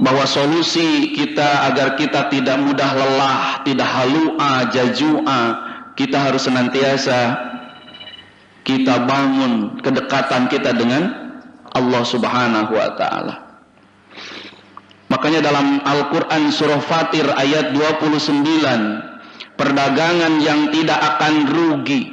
bahwa solusi kita agar kita tidak mudah lelah, tidak halua, jajua, kita harus senantiasa kita bangun kedekatan kita dengan Allah Subhanahu wa taala. Makanya dalam Al-Qur'an surah Fatir ayat 29, perdagangan yang tidak akan rugi.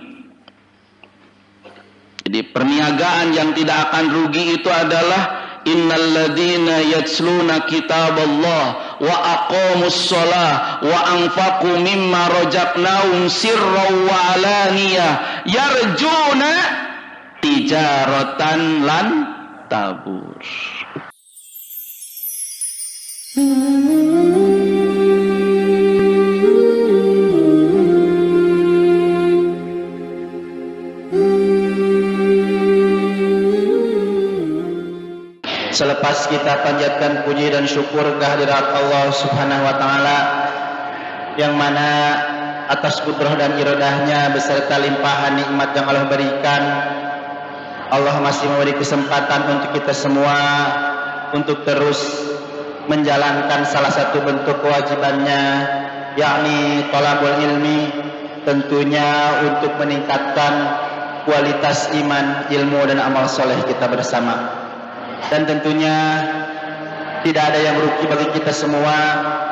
Jadi perniagaan yang tidak akan rugi itu adalah innalladzina yatsluna kitaballah wa aqamus shalah wa anfaqu mimma razaqnahum sirran wa alaniyah yarjuna tijaratan lan tabur. Selepas kita panjatkan puji dan syukur kehadirat Allah Subhanahu wa taala yang mana atas kudrah dan iradahnya beserta limpahan nikmat yang Allah berikan, Allah masih memberi kesempatan untuk kita semua untuk terus menjalankan salah satu bentuk kewajibannya, yakni thalabul ilmi, tentunya untuk meningkatkan kualitas iman, ilmu dan amal soleh kita bersama. Dan tentunya tidak ada yang rugi bagi kita semua,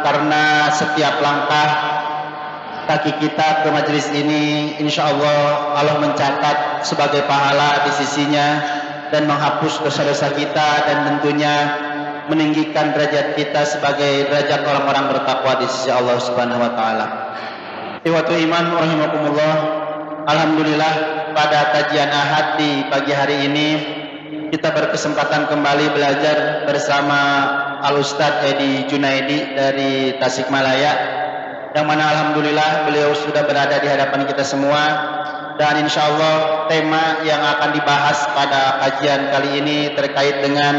karena setiap langkah kaki kita ke majelis ini insya Allah Allah mencatat sebagai pahala di sisinya dan menghapus dosa-dosa kita, dan tentunya meninggikan derajat kita sebagai derajat orang-orang bertakwa di sisi Allah Subhanahu wa taala. Ikhwatul iman rahimakumullah, alhamdulillah pada kajian Ahad di pagi hari ini kita berkesempatan kembali belajar bersama Al-Ustadz Edi Junaidi dari Tasikmalaya, yang mana alhamdulillah beliau sudah berada di hadapan kita semua, dan insya Allah tema yang akan dibahas pada kajian kali ini terkait dengan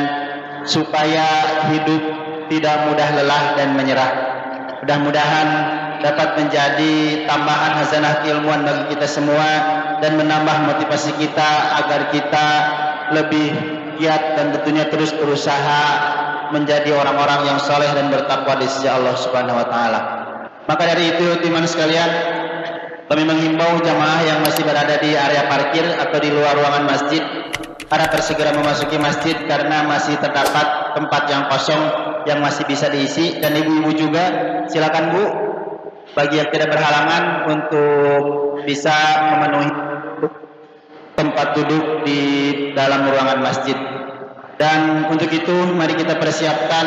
supaya hidup tidak mudah lelah dan menyerah. Mudah-mudahan dapat menjadi tambahan hazanah keilmuan bagi kita semua dan menambah motivasi kita agar kita lebih giat dan tentunya terus berusaha menjadi orang-orang yang saleh dan bertakwa di sisi Allah Subhanahu wa taala. Maka dari itu teman sekalian, kami menghimbau jamaah yang masih berada di area parkir atau di luar ruangan masjid harap segera memasuki masjid, karena masih terdapat tempat yang kosong yang masih bisa diisi. Dan ibu-ibu juga silakan Bu, bagi yang tidak berhalangan untuk bisa memenuhi tempat duduk di dalam ruangan masjid. Dan untuk itu mari kita persiapkan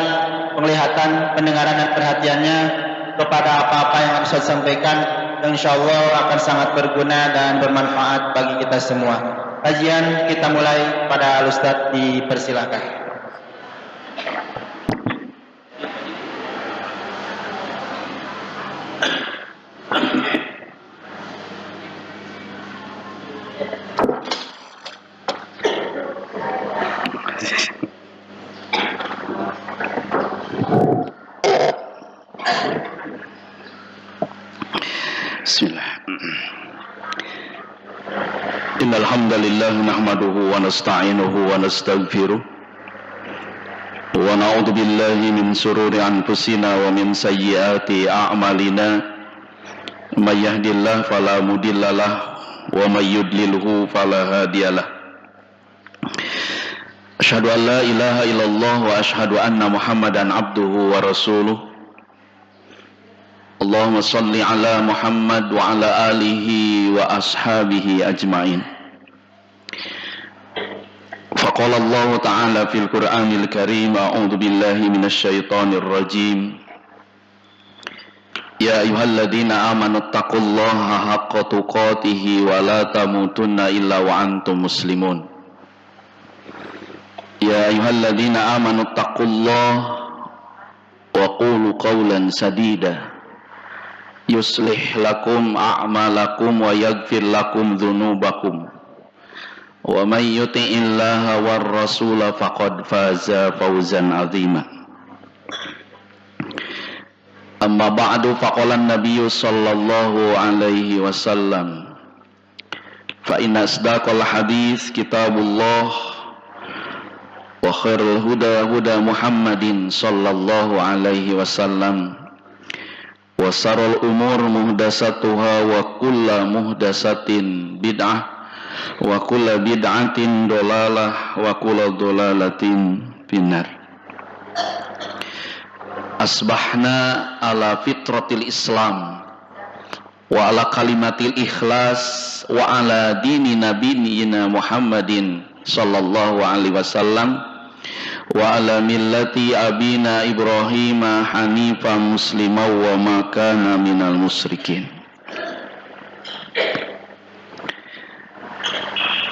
penglihatan, pendengaran dan perhatiannya kepada apa-apa yang akan saya sampaikan, yang insyaallah akan sangat berguna dan bermanfaat bagi kita semua. Kajian kita mulai. Pada Al-Ustadz dipersilakan. Innal hamdalillah nahmaduhu wa nasta'inuhu wa nastaghfiruh wa na'udzu billahi min shururi anfusina wa min sayyiati a'malina. May yahdihillahu fala mudhillalah wa may yudlilhu fala hadiyalah. Asyhadu an la ilaha illallah wa asyhadu anna Muhammadan abduhu wa rasuluh. Allahumma salli ala Muhammad wa ala alihi wa ashabihi ajma'in. Faqala Allah ta'ala fil Qur'anil Karim, a'udzu billahi minasy syaithanir rajim. Ya ayyuhalladzina amanu taqullaha haqqa tuqatih wa la tamutunna illa wa antum muslimun. Ya ayyuhalladzina amanu taqullaha wa qulu qawlan sadida yuslih lakum a'malakum wa yaghfir lakum dhunubakum wa may yuti'illaha war rasula faqad faza fawzan 'azima. Amma ba'du, faqala an-nabiyyu sallallahu alaihi wasallam, fa inna asdaqal hadits kitabullah وخير الهدى هدى محمد صلى الله عليه وسلم وشر الأمور محدثاتها وكل محدثة بدعة وكل بدعة ضلالة وكل ضلالة في النار. Asbahna ala fitratil Islam wa ala kalimatil ikhlas wa ala dini nabiyina Muhammadin sallallahu alaihi wasallam wa ala millati abina Ibrahim hanifan musliman wa ma kana minal musyrikin.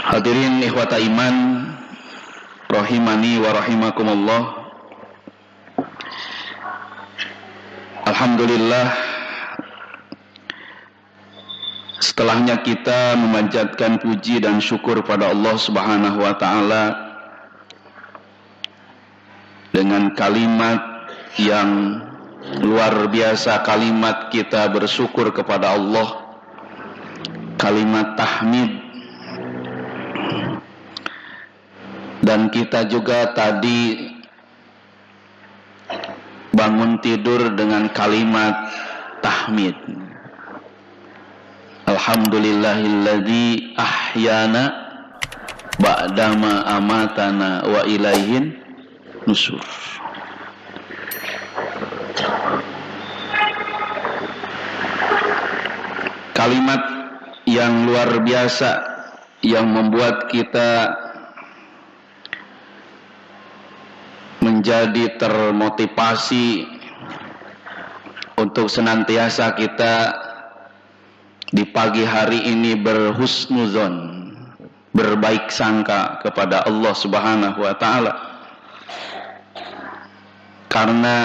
Hadirin ikhwata iman rahimani wa rahimakumullah. Alhamdulillah, setelahnya kita memanjatkan puji dan syukur pada Allah Subhanahu wa taala dengan kalimat yang luar biasa, kalimat kita bersyukur kepada Allah, kalimat tahmid. Dan kita juga tadi bangun tidur dengan kalimat tahmid. Alhamdulillahilladzi ahyana ba'dama amatana wa ilaihin nusur. Kalimat yang luar biasa yang membuat kita menjadi termotivasi untuk senantiasa kita di pagi hari ini berhusnuzon, berbaik sangka kepada Allah Subhanahu wa taala. Karena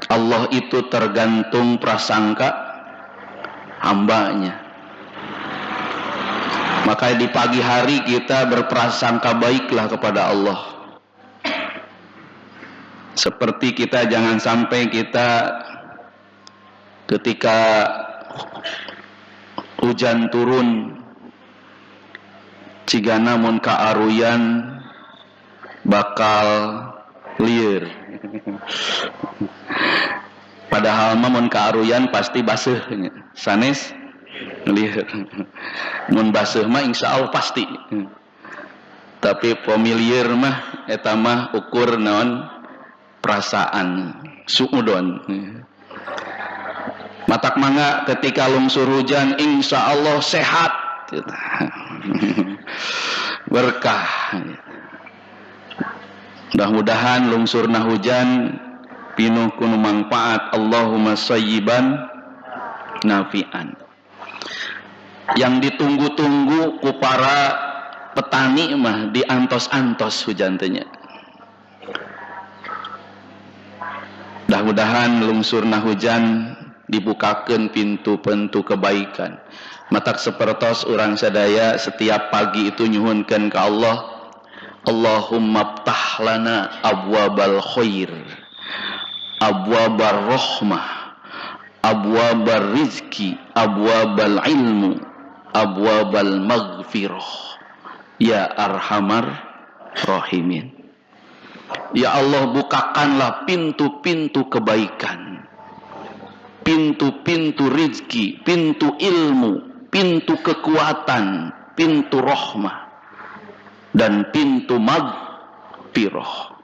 Allah itu tergantung prasangka hambanya. Maka di pagi hari kita berprasangka baiklah kepada Allah. Seperti kita jangan sampai kita ketika hujan turun cigana mun kaaruyan bakal lieur. Padahal mun kaaruyan pasti baseuh, sanes lieur. Mun baseuh mah insyaallah pasti. Tapi familiar mah eta mah ukur naon perasaan suudon. Matak mangga ketika lungsur hujan insya Allah sehat, berkah. Mudah-mudahan lungsurna hujan pinuh kuno manfaat. Allahumma sayyiban nafi'an. Yang ditunggu-tunggu ku para petani mah diantos-antos hujan teh nya. Mudah-mudahan lungsurna hujan dibukakan pintu-pintu kebaikan. Matak sepertos orang sadaya setiap pagi itu nyuhunkan ke Allah, Allahumma ftah lana abwabal khair, abwabal rahmah, abwabal rizki, abwabal ilmu, abwabal maghfirah, ya arhamar rahimin. Ya Allah, bukakanlah pintu-pintu kebaikan, pintu-pintu rizki, pintu ilmu, pintu kekuatan, pintu rahmah, dan pintu maghfirah.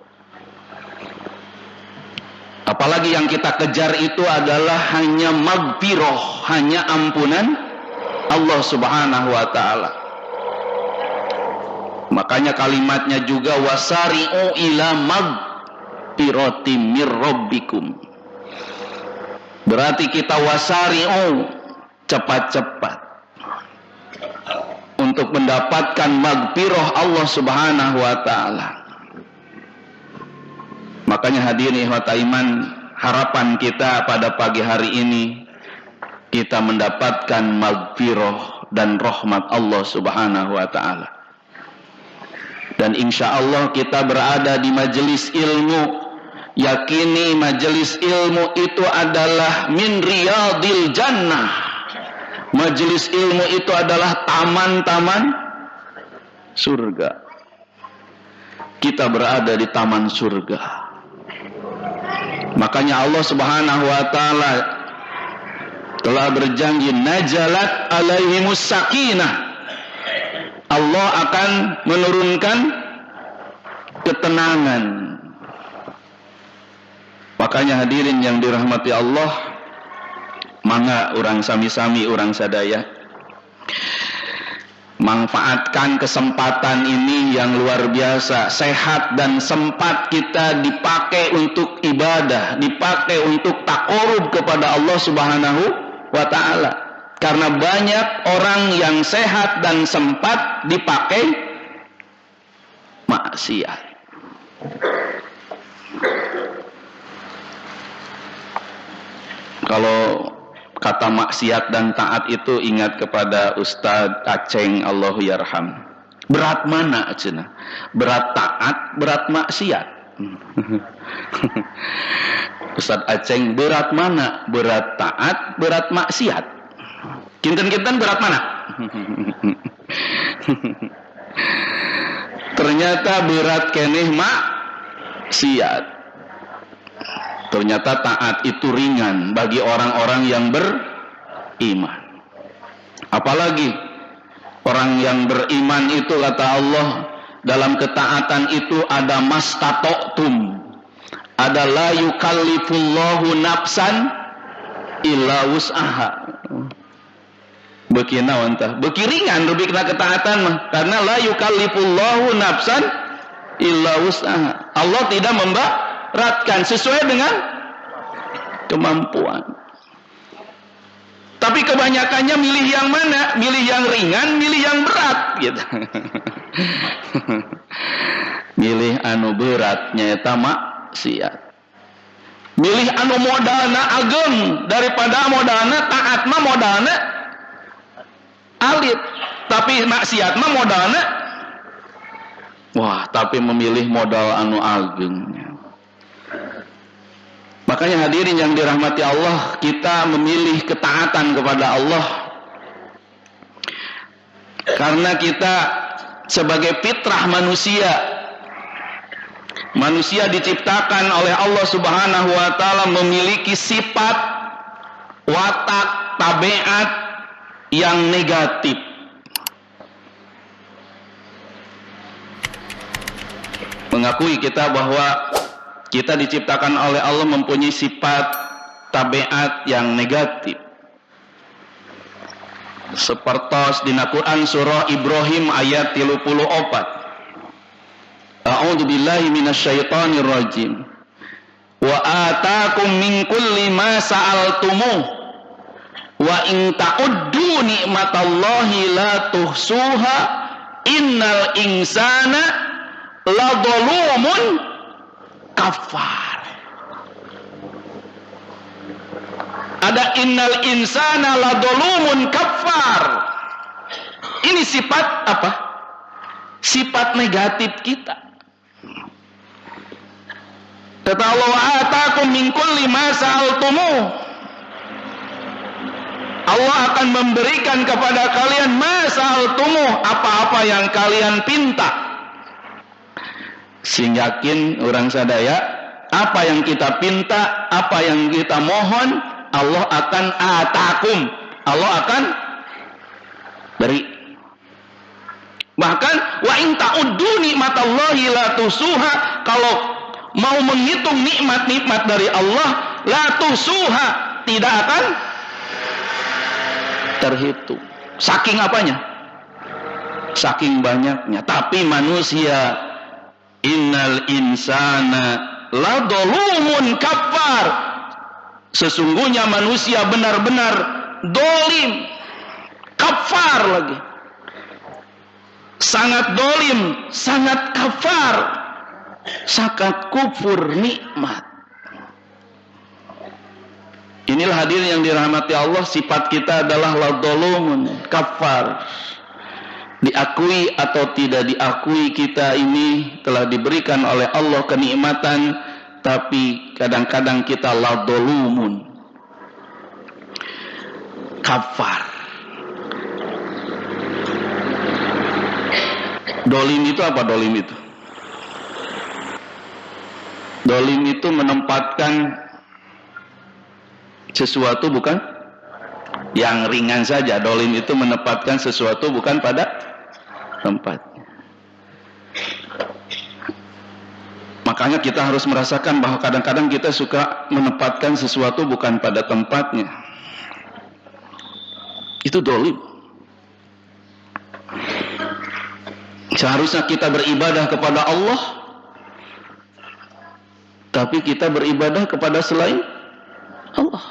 Apalagi yang kita kejar itu adalah hanya maghfirah, hanya ampunan Allah Subhanahu wa taala. Makanya kalimatnya juga wasari'u ila maghfiratim mir rabbikum. Berarti kita wasari'u, cepat-cepat untuk mendapatkan maghfirah Allah Subhanahu wa taala. Makanya hadirin ikhwata iman, harapan kita pada pagi hari ini kita mendapatkan maghfirah dan rahmat Allah Subhanahu wa taala. Dan insya Allah kita berada di majelis ilmu. Yakini majelis ilmu itu adalah min riyadil jannah. Majelis ilmu itu adalah taman-taman surga. kita berada di taman surga. Makanya Allah Subhanahu wa taala telah berjanji, nazalat alaihimus sakinah. Allah akan menurunkan ketenangan. Makanya hadirin yang dirahmati Allah, mangga urang sami-sami, urang sadaya, manfaatkan kesempatan ini yang luar biasa, sehat dan sempat kita dipakai untuk ibadah, dipakai untuk taqarrub kepada Allah Subhanahu wa ta'ala. Karena banyak orang yang sehat dan sempat dipakai maksiat. Kalau kata maksiat dan taat itu ingat kepada Ustadz Aceng, Allahu yarham. Berat mana cenah? Berat taat, berat maksiat. Ustadz Aceng, berat mana? Berat taat, berat maksiat. Kinten-kinten berat mana? Ternyata berat keneh maksiat. Ternyata taat itu ringan bagi orang-orang yang beriman. Apalagi orang yang beriman itu, kata Allah, dalam ketaatan itu ada mastata'tum, ada la yukallifullahu nafsan illa wus'aha. Beki naon tah? Beki ringan rubikna ketaatan mah, karena la yukallifullahu nafsan illa wus'aha. Allah tidak memberatkan, sesuai dengan kemampuan. Tapi kebanyakannya milih yang mana? Milih yang ringan, milih yang berat gitu. Milih anu berat nyaeta maksiat. Milih anu modalna ageng daripada modalna taat mah modalna alit. Tapi maksiat mah modalna, wah, tapi memilih modal anu ageng. Makanya hadirin yang dirahmati Allah, kita memilih ketaatan kepada Allah karena kita sebagai fitrah manusia, manusia diciptakan oleh Allah Subhanahu wa taala memiliki sifat, watak, tabiat yang negatif. Mengakui kita bahwa kita diciptakan oleh Allah mempunyai sifat tabiat yang negatif. Sepertos dina Quran surah Ibrahim ayat 34. A'udzu billahi minasyaitonir rajim. Wa ataakum min kulli ma sa'altumuh wa in ta'uddu ni'matallahi la tuhsuha innal insana ladzalumun kafar. Ada innal insana ladzalumun kafar. Ini sifat apa? Sifat negatif kita. Kata Allah, ataakum min kulli ma sa'altumuh. Allah akan memberikan kepada kalian ma sa'altumuh, apa-apa yang kalian pinta. Sing yakin orang sadaya, apa yang kita pinta, apa yang kita mohon, Allah akan atakum, Allah akan beri. Bahkan wa in ta'uddu nikmatallahi la tusuha, kalau mau menghitung nikmat-nikmat dari Allah, la tusuha, tidak akan terhitung. Saking apanya? Saking banyaknya. Tapi manusia, innal insana ladzalumun kafar, sesungguhnya manusia benar-benar dolim, kafar lagi, sangat dolim, sangat kafar, sangat kufur nikmat. Inilah hadirin yang dirahmati Allah, sifat kita adalah ladzalumun kafar. Diakui atau tidak diakui, kita ini telah diberikan oleh Allah kenikmatan, tapi kadang-kadang kita ladzalumun kafar. Dolim itu apa? Dolim itu Dolim itu menempatkan sesuatu bukan yang ringan saja. Dolim itu menempatkan sesuatu bukan pada tempatnya. Makanya kita harus merasakan bahwa kadang-kadang kita suka menempatkan sesuatu bukan pada tempatnya. Itu dolim. Seharusnya kita beribadah kepada Allah, tapi kita beribadah kepada selain Allah.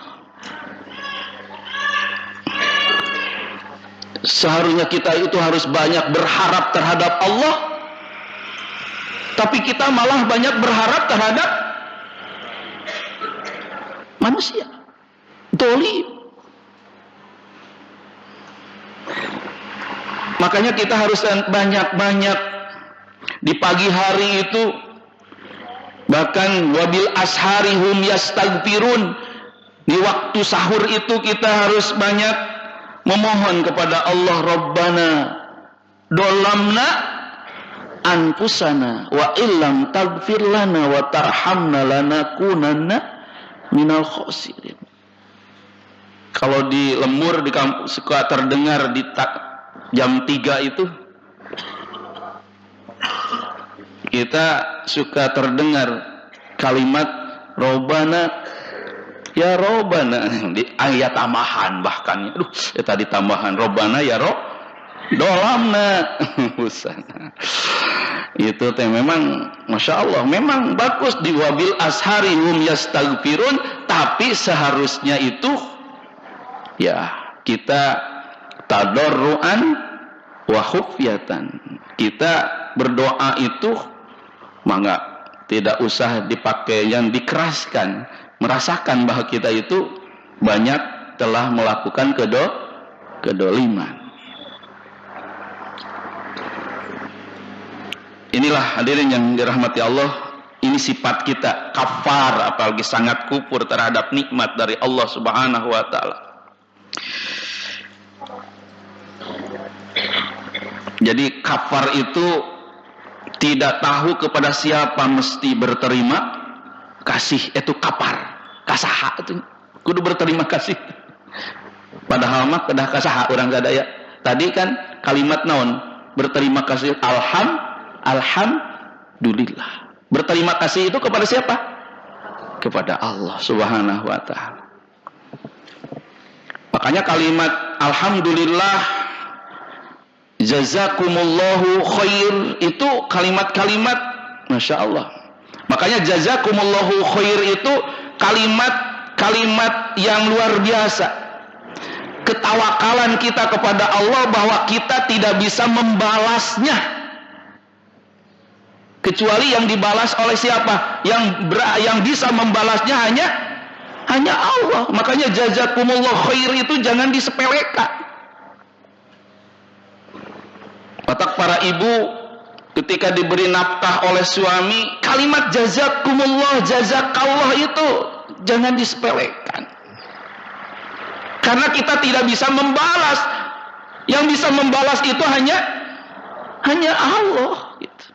Seharusnya kita itu harus banyak berharap terhadap Allah, tapi kita malah banyak berharap terhadap manusia. Dolim. Makanya kita harus banyak-banyak di pagi hari itu, bahkan wabil ashari hum yastaghfirun, di waktu sahur itu kita harus banyak memohon kepada Allah. Rabbana dolamna anfusana wa illam taghfir lana wa tarhamna lanakunanna minal khosirin. Kalau di lembur di kampus suka terdengar di jam 3 itu kita suka terdengar kalimat Robana ya Robana di ayat tambahan, bahkan tadi tambahan Robana ya dolamna itu teh memang Masya Allah, memang bagus di wabil ashari hum yastaghfirun, tapi seharusnya itu ya kita tadarruan wa khufyatan. Kita berdoa itu maka tidak usah dipakai yang dikeraskan, merasakan bahwa kita itu banyak telah melakukan kedoliman. Inilah hadirin yang dirahmati Allah, ini sifat kita kafar, apalagi sangat kufur terhadap nikmat dari Allah Subhanahu wa taala. Jadi kafar itu tidak tahu kepada siapa mesti berterima kasih. Itu kafar, kasaha itu kudu berterima kasih. Padahal mah kedah kasaha urang gadaya. Tadi kan kalimat naon? Berterima kasih alhamdulillah. Berterima kasih itu kepada siapa? Kepada Allah Subhanahu wa taala. Makanya kalimat alhamdulillah, jazakumullahu khair, itu kalimat-kalimat Masya Allah. Makanya jazakumullahu khair itu kalimat-kalimat yang luar biasa. Ketawakalan kita kepada Allah bahwa kita tidak bisa membalasnya, kecuali yang dibalas oleh siapa? Yang bisa membalasnya hanya Allah. Makanya jazakumullahu khair itu jangan disepelekan. Matak para ibu ketika diberi nafkah oleh suami, kalimat jazakumullah, jazakallah itu jangan disepelekan. Karena kita tidak bisa membalas. Yang bisa membalas itu hanya Allah gitu.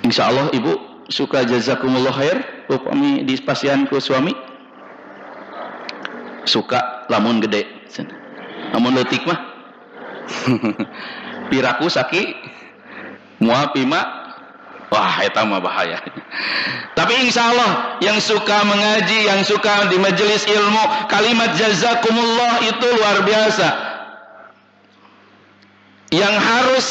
Insya Allah ibu suka jazakumullah khair upami di spasian ku suami? Suka lamun gede. Namun leutik mah piraku saki mual pima, wah eta mah bahaya. Tapi insya Allah yang suka mengaji, yang suka di majelis ilmu, kalimat jazakumullah itu luar biasa. Yang harus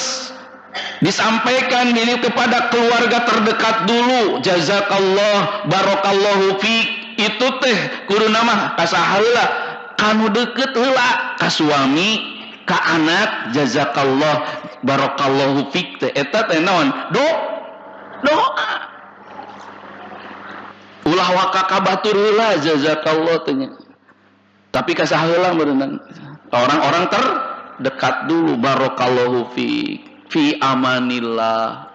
disampaikan ini kepada keluarga terdekat dulu. Jazakallah, barakallahu fiik, itu teh kudu nama kasahaula kanu deket heula ka suami, ka anak, jazakallah, barakallahu fiik teh eta teh naon? Doa. Ulah waka kabatur heula jazakallah teh. Tapi ka saheula beunang orang-orang terdekat dulu, barakallahu fiik, fi amanillah.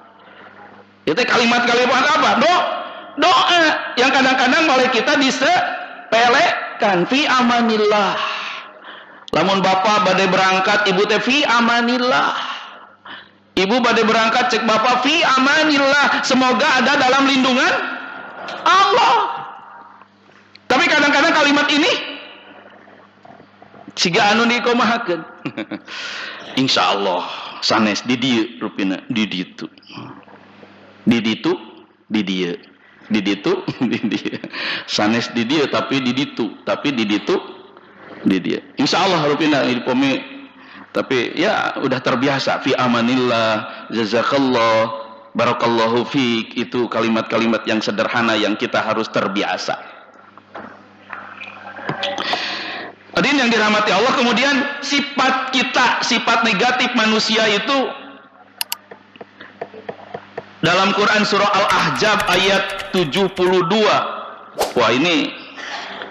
Itu kalimat-kalimat apa? Doa yang kadang-kadang oleh kita disepelekan. Fi amanillah. Lamun bapak badai berangkat, ibu teh fi amanillah. Ibu bade berangkat cek bapak fi amanillah, semoga ada dalam lindungan Allah. Tapi kadang-kadang kalimat ini siga anu dikomahakeun. Insyaallah sanes di dieu rupina di ditu. Di ditu di dieu. Di ditu di dieu. Sanes di dieu tapi di ditu, tapi di ditu di dieu. Insyaallah rupina ilpome. Tapi ya udah terbiasa fi amanillah, jazakallah, barakallahu fiik, itu kalimat-kalimat yang sederhana yang kita harus terbiasa. Hadirin yang dirahmati Allah, kemudian sifat kita, sifat negatif manusia itu dalam Quran surah Al-Ahzab ayat 72. Wah, ini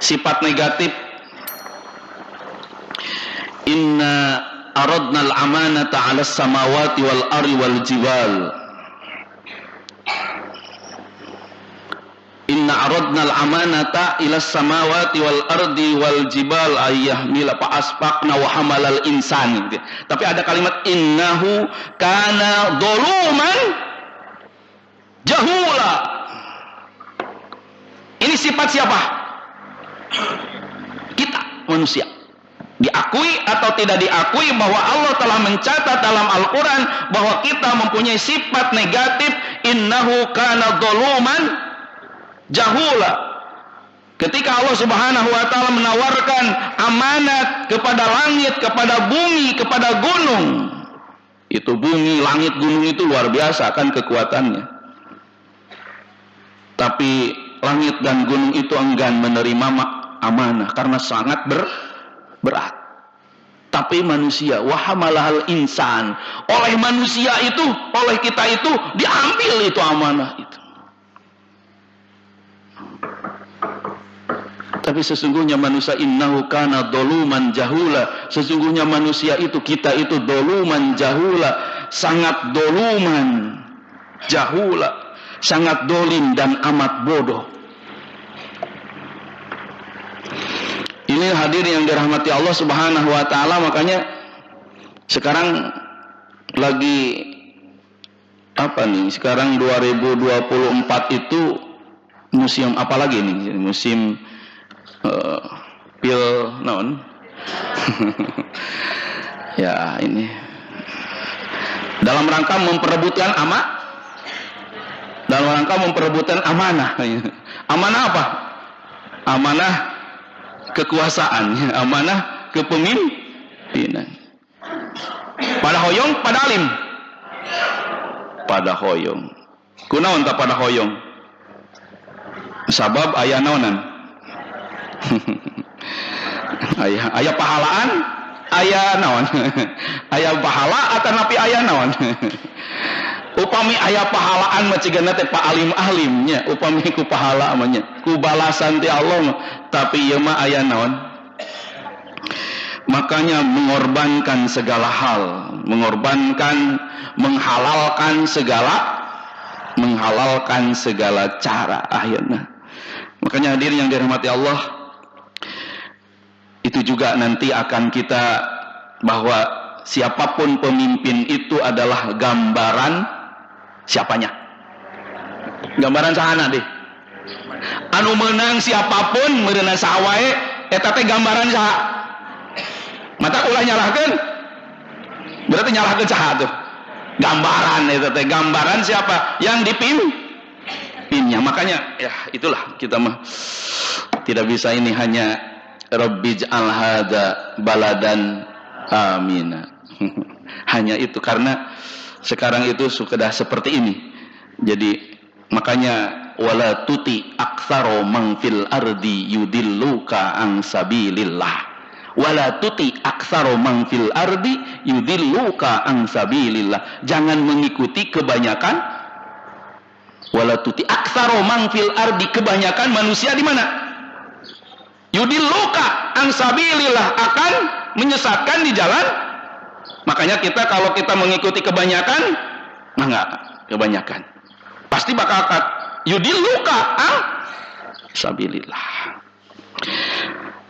sifat negatif. Inna aradna al-amanata 'ala as-samawati wal ardi wal jibal. Inna aradna al-amanata ila as-samawati wal ardi wal jibal ayyahmila fa asfaqna wa hamalal insan. Tapi ada kalimat innahu kana dhuluman jahula. Ini sifat siapa? Kita manusia. Diakui atau tidak diakui bahwa Allah telah mencatat dalam Al-Quran bahwa kita mempunyai sifat negatif, innahu kana dhuluman jahula. Ketika Allah Subhanahu wa taala menawarkan amanat kepada langit, kepada bumi, kepada gunung, itu bumi, langit, gunung itu luar biasa kan kekuatannya. Tapi langit dan gunung itu enggan menerima amanah karena sangat berat. Tapi manusia, wahamalahal insan, oleh manusia itu, oleh kita itu diambil itu amanah itu. Tapi sesungguhnya manusia innahu kana dhuluman jahula, sesungguhnya manusia itu, kita itu dhuluman jahula, sangat dhuluman jahula, sangat dolim dan amat bodoh. Ini hadirin yang dirahmati Allah Subhanahu wa taala, makanya sekarang lagi apa nih? Sekarang 2024 itu musim apa lagi nih? Musim pil naon? Ya, ini dalam rangka memperebutkan dalam rangka memperebutkan amanah. Amanah apa? Amanah kekuasaan, amanah kepemimpinan. Pada hoyong, pada alim. Pada hoyong. Kunaon tak pada hoyong? Sabab aya naonan. Aya pahalaan, aya naon? Aya pahala atau napi aya naon? Upami aya pahalaan mah cigana teh pa alim-alimnya, upami ku pahala mah nya ku balasan ti Allah, tapi ieu mah aya naon? Makanya mengorbankan segala hal, menghalalkan segala cara akhirnya. Makanya hadirin yang dirahmati Allah, itu juga nanti akan kita bahwa siapapun pemimpin itu adalah gambaran siapanya? Gambaran sahana deh. Anu menang siapapun, meureunna saha wae, eta teh gambaran saha? Mata ulah nyalahkeun. Berarti nyalahkeun saha tuh? Gambaran eta teh, gambaran siapa? Yang dipimpinnya. Makanya ya itulah kita mah tidak bisa ini hanya Rabbij'al hadza baladan amina. Hanya itu, karena sekarang itu sudah seperti ini. Jadi makanya wala tuti aktsaro man fil ardi yudilluka an sabilillah. Wala tuti aktsaro man fil ardi yudilluka an sabilillah. Jangan mengikuti kebanyakan. Wala tuti aktsaro man fil ardi, kebanyakan manusia di mana? Yudilluka an sabilillah, akan menyesatkan di jalan. Makanya kita kalau kita mengikuti kebanyakan, nah enggak kebanyakan, pasti bakal yudilluka an sabilillah.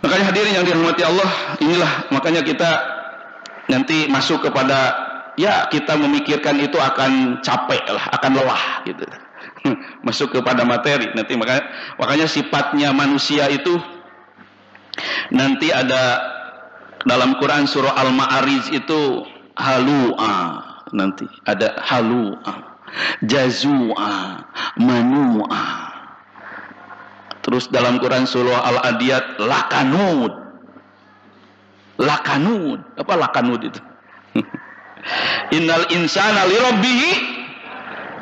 Makanya hadirin yang dirahmati Allah, inilah makanya kita nanti masuk kepada ya kita memikirkan itu akan capek lah, akan lelah gitu. Masuk kepada materi nanti, makanya sifatnya manusia itu nanti ada dalam Quran surah Al-Ma'arij itu halu'a, nanti ada halu'a, jazu'a, manu'a. Terus dalam Quran surah Al-Adiyat lakanud. Lakanud, apa lakanud itu? Innal insana li rabbihi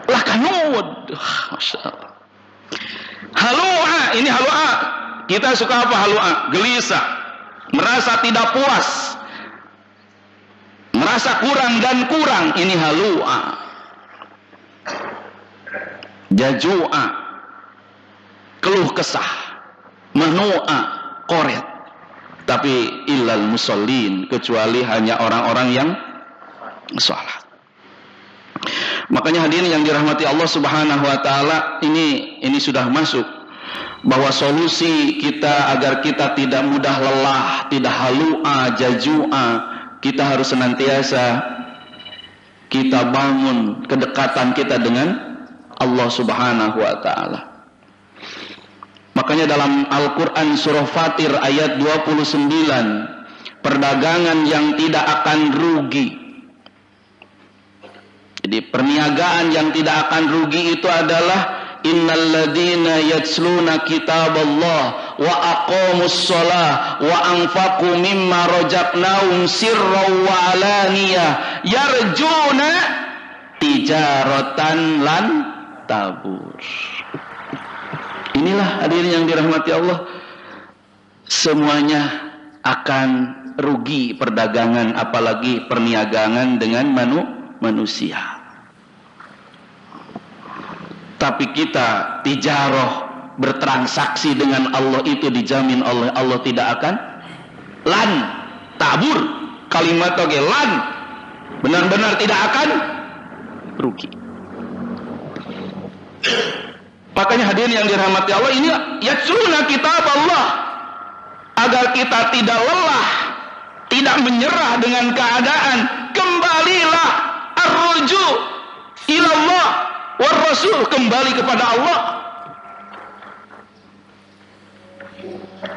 lakanud. Masya Allah. Halu'a, ini halu'a. Kita suka apa halu'a? Gelisah, merasa tidak puas, merasa kurang dan kurang. Ini halu'a. Jazu'a, keluh kesah. Manu'a, koret. Tapi illal musallin, kecuali hanya orang-orang yang sholat. Makanya hadirin yang dirahmati Allah Subhanahu wa taala, ini sudah masuk bahwa solusi kita agar kita tidak mudah lelah, tidak halu'a, jazu'a, kita harus senantiasa kita bangun kedekatan kita dengan Allah Subhanahu wa taala. Makanya dalam Al-Quran surah Fatir ayat 29, perdagangan yang tidak akan rugi. Jadi perniagaan yang tidak akan rugi itu adalah innalladzina yatsluna kitaballah wa aqamus shalah wa anfaqu mimma razaqnahum sirran wa alaniyah yarjuna tijaratan lan tabur. Inilah hadirin yang dirahmati Allah, semuanya akan rugi perdagangan, apalagi perniagaan dengan manusia. Tapi kita tijarah, bertransaksi dengan Allah itu dijamin oleh Allah tidak akan lan tabur, kalimat oge lan, benar-benar tidak akan rugi. Makanya hadirin yang dirahmati Allah, ini yatsluna kitab Allah, agar kita tidak lelah, tidak menyerah dengan keadaan. Kembalilah ar-ruju ilallah war rasul, kembali kepada Allah.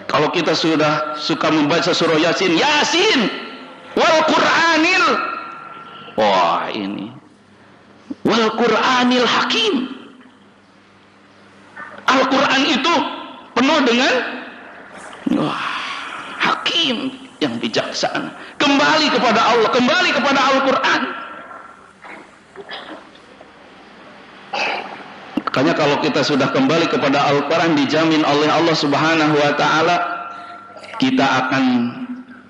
Kalau kita sudah suka membaca surah Yasin, Yasin wal Qur'anil, wah ini wal Qur'anil Hakim. Al-Quran itu penuh dengan hakim, yang bijaksana. Kembali kepada Allah, kembali kepada Al-Quran. Makanya kalau kita sudah kembali kepada Al-Quran, dijamin oleh Allah Subhanahu wa ta'ala, kita akan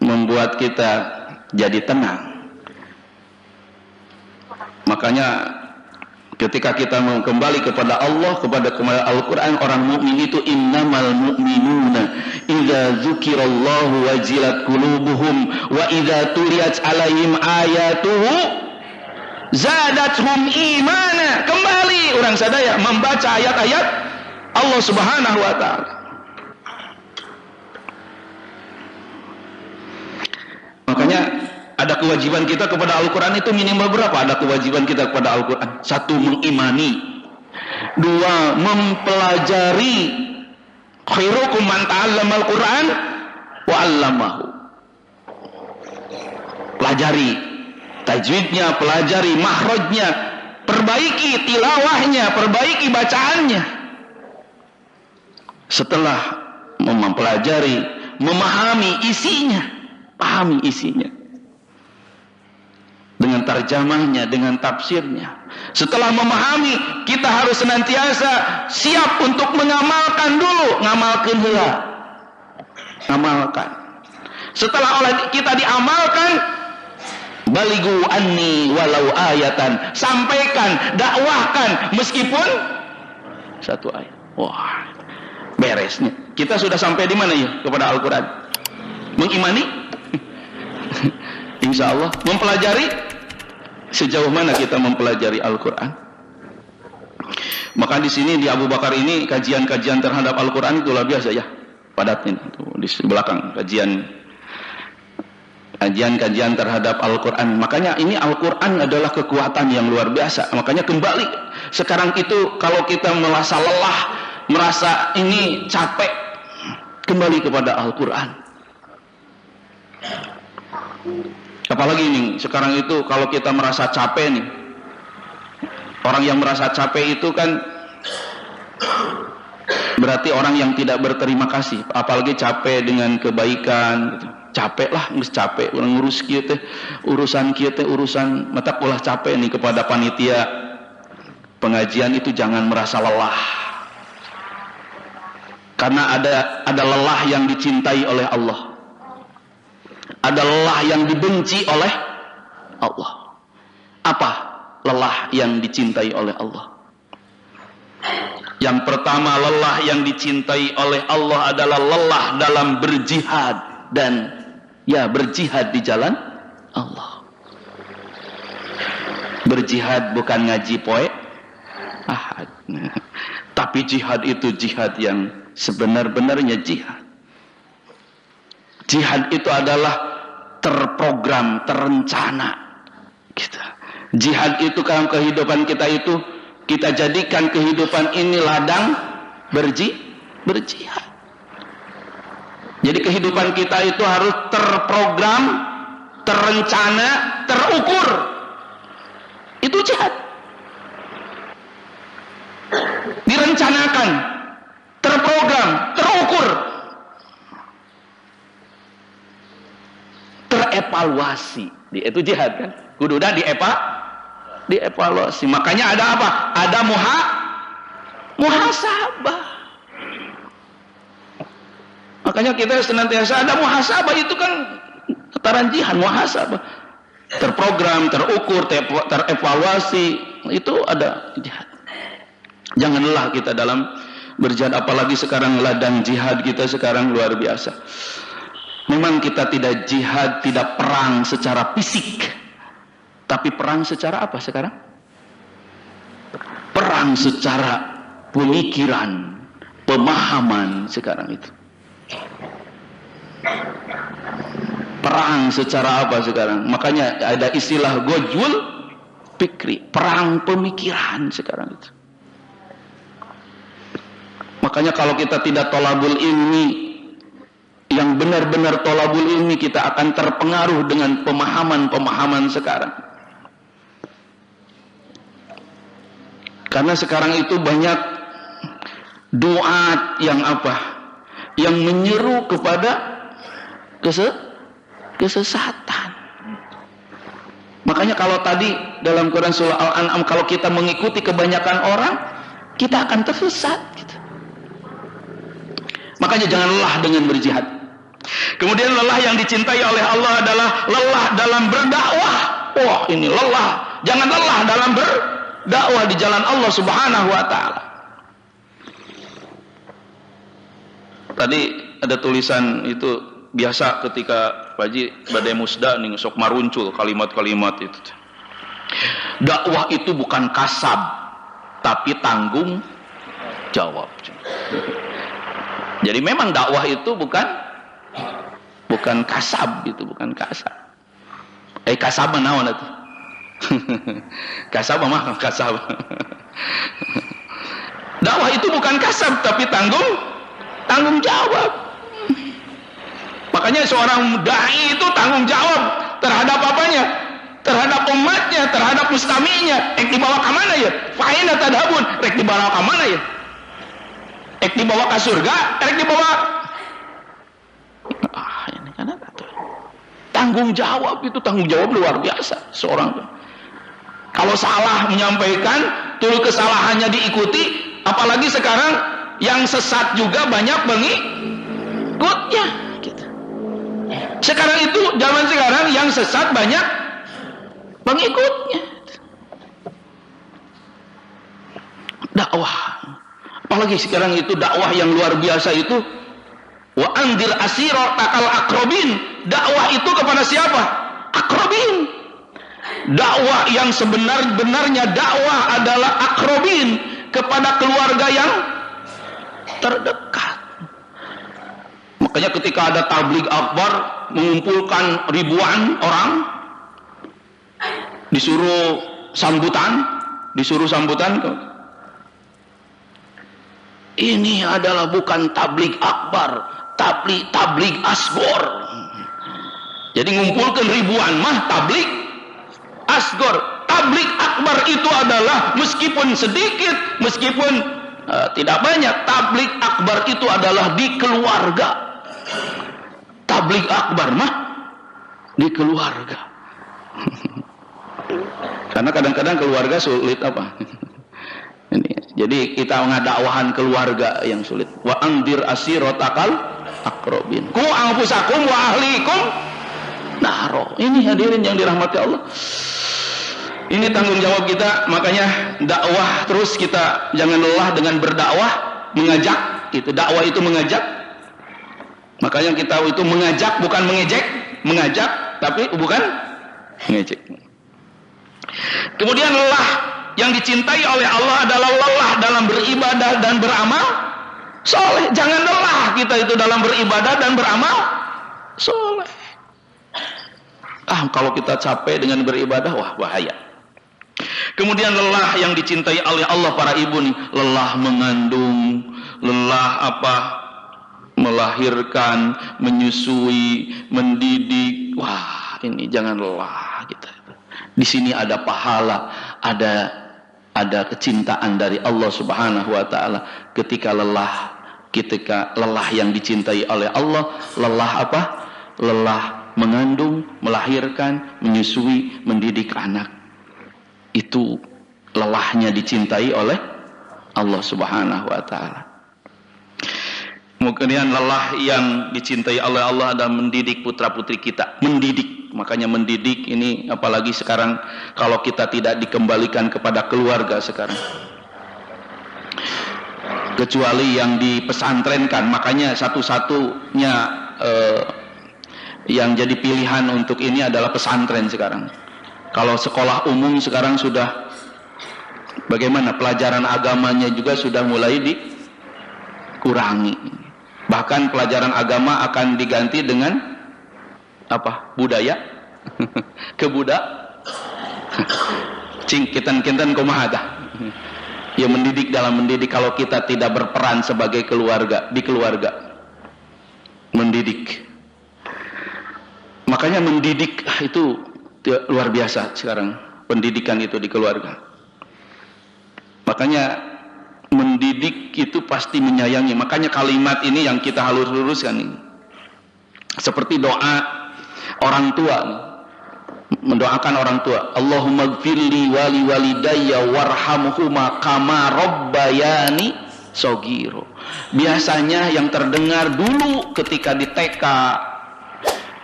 membuat kita jadi tenang. Makanya ketika kita mau kembali kepada Allah, kepada Al-Quran, orang mukmin itu innamal mu'minuna idza dzukirallahu wajilat qulubuhum wa idza tuliyat alaihim ayatuhu zadathum imana. Kembali orang sadaya membaca ayat-ayat Allah Subhanahu wa ta'ala. Makanya ada kewajiban kita kepada Al-Quran itu minimal berapa? Ada kewajiban kita kepada Al-Quran. Satu, mengimani. Dua, mempelajari. Khairukum man ta'allama Al-Quran wa 'allamahu. Pelajari tajwidnya, pelajari makhrajnya, perbaiki tilawahnya, perbaiki bacaannya. Setelah mempelajari, memahami isinya, pahami isinya dengan tarjamahnya, dengan tafsirnya. Setelah memahami, kita harus senantiasa siap untuk mengamalkan dulu. Ngamalkan heula. Ngamalkan. Setelah oleh kita diamalkan, balighu anni walau ayatan. Sampaikan, dakwahkan meskipun satu ayat. Wah, beresnya. Kita sudah sampai di mana ya kepada Al-Quran? Mengimani? Insya Allah. Mempelajari? Sejauh mana kita mempelajari Al-Quran? Maka di sini di Abu Bakar ini kajian-kajian terhadap Al-Quran itu luar biasa ya, padatnya. Tuh, di belakang kajian kajian-kajian terhadap Al-Quran. Makanya ini Al-Quran adalah kekuatan yang luar biasa. Makanya kembali sekarang itu kalau kita merasa lelah, merasa ini capek, kembali kepada Al-Quran. Apalagi nih sekarang itu kalau kita merasa capek nih, orang yang merasa capek itu kan berarti orang yang tidak berterima kasih. Apalagi capek dengan kebaikan gitu. Capek lah, nggak capek ngurus kita, urusan kita, urusan mata ulah capek nih kepada panitia pengajian itu jangan merasa lelah, karena ada lelah yang dicintai oleh Allah, ada lelah yang dibenci oleh Allah. Apa lelah yang dicintai oleh Allah? Yang pertama, lelah yang dicintai oleh Allah adalah lelah dalam berjihad dan berjihad di jalan Allah. Berjihad bukan ngaji poe ahad, tapi jihad itu jihad yang sebenar-benarnya jihad. Jihad itu adalah terprogram, terencana. Jihad itu dalam kehidupan kita itu kita jadikan kehidupan ini ladang berjihad. Jadi kehidupan kita itu harus terprogram, terencana, terukur. Itu jihad. Direncanakan, terprogram, terukur. Terevaluasi. Itu jihad kan? Kudu udah dievaluasi. Makanya ada apa? Ada muhasabah. Makanya kita senantiasa ada muhasabah, itu kan tataran jihad, muhasabah. Terprogram, terukur, terevaluasi, itu ada jihad. Jangan lelah kita dalam berjihad, apalagi sekarang ladang jihad kita sekarang luar biasa. Memang kita tidak jihad, tidak perang secara fisik, tapi perang secara apa sekarang? Perang secara pemikiran, pemahaman sekarang itu. Perang secara apa sekarang? Makanya ada istilah gojul fikri, perang pemikiran sekarang itu. Makanya kalau kita tidak tolabul ilmi, yang benar-benar tolabul ilmi, kita akan terpengaruh dengan pemahaman-pemahaman sekarang. Karena sekarang itu banyak doa yang apa? Yang menyeru kepada kesesatan. Makanya kalau tadi dalam Quran surah Al-An'am, kalau kita mengikuti kebanyakan orang, kita akan tersesat gitu. Makanya jangan lelah dengan berjihad. Kemudian lelah yang dicintai oleh Allah adalah lelah dalam berdakwah. Wah, ini lelah. Jangan lelah dalam berdakwah di jalan Allah Subhanahu wa taala. Tadi ada tulisan itu, biasa ketika Pak Haji badai musda nih sok maruncul kalimat-kalimat itu. Dakwah itu bukan kasab, tapi tanggung jawab. Jadi memang dakwah itu bukan kasab, itu bukan kasab. Kasab naon atuh? Kasab mah kasab. Dakwah itu bukan kasab, tapi tanggung jawab. Makanya seorang dai itu tanggung jawab terhadap apanya? Terhadap umatnya, terhadap mustami'nya. Rek dibawa ke mana ya? Fa'ina tadhabun. Rek dibawa ke mana ya? Rek dibawa ke surga, rek dibawa ini kan apa tuh? Tanggung jawab itu, tanggung jawab luar biasa seorang tuh. Kalau salah menyampaikan, tul kesalahannya diikuti, apalagi sekarang yang sesat juga banyak pengikutnya gitu. Sekarang itu zaman sekarang yang sesat banyak pengikutnya. Dakwah, apalagi sekarang itu dakwah yang luar biasa itu, wa andir asiratakal akrobin. Dakwah itu kepada siapa? Akrobin. Dakwah yang sebenar-benarnya dakwah adalah akrobin, kepada keluarga yang terdekat. Makanya ketika ada tabligh akbar mengumpulkan ribuan orang, disuruh sambutan. Ini adalah bukan tabligh akbar, tabligh asgor. Jadi ngumpulkan ribuan mah tabligh asgor. Tabligh akbar itu adalah meskipun sedikit, meskipun tidak banyak, tabligh akbar itu adalah di keluarga. Tabligh akbar mah di keluarga. Karena kadang-kadang keluarga sulit apa? Ini. Jadi kita ngadakwahan keluarga yang sulit. Wa andir asiratakal aqrabin. Ku anfusakum wa ahlikum naro. Ini hadirin yang dirahmati Allah. Ini tanggung jawab kita, makanya dakwah terus, kita jangan lelah dengan berdakwah, mengajak. Itu dakwah itu mengajak. Makanya kita itu mengajak bukan mengejek, mengajak tapi bukan mengejek. Kemudian lelah yang dicintai oleh Allah adalah lelah dalam beribadah dan beramal soleh. Jangan lelah kita itu dalam beribadah dan beramal soleh. Kalau kita capek dengan beribadah, wah bahaya. Kemudian lelah yang dicintai oleh Allah para ibu nih, lelah mengandung, lelah melahirkan, menyusui, mendidik. Wah, ini jangan lelah kita. Di sini ada pahala, ada kecintaan dari Allah Subhanahu wa taala ketika lelah yang dicintai oleh Allah, lelah apa? Lelah mengandung, melahirkan, menyusui, mendidik anak. Itu lelahnya dicintai oleh Allah Subhanahu wa taala. Kemudian lelah yang dicintai oleh Allah adalah mendidik putra-putri kita. Mendidik, makanya mendidik ini apalagi sekarang kalau kita tidak dikembalikan kepada keluarga sekarang. Kecuali yang dipesantrenkan, makanya satu-satunya yang jadi pilihan untuk ini adalah pesantren sekarang. Kalau sekolah umum sekarang sudah bagaimana, pelajaran agamanya juga sudah mulai dikurangi. Bahkan pelajaran agama akan diganti dengan apa? Budaya. Kebudak. Cing kinten kumaha tah. Ya mendidik, dalam mendidik kalau kita tidak berperan sebagai keluarga, di keluarga. Mendidik. Makanya mendidik itu luar biasa sekarang, pendidikan itu di keluarga. Makanya mendidik itu pasti menyayangi. Makanya kalimat ini yang kita harus luruskan ini. Seperti doa orang tua, mendoakan orang tua, Allahumma gfirli wali walidayya warhamhuma kama rabbayani shogiro. Biasanya yang terdengar dulu ketika di TK,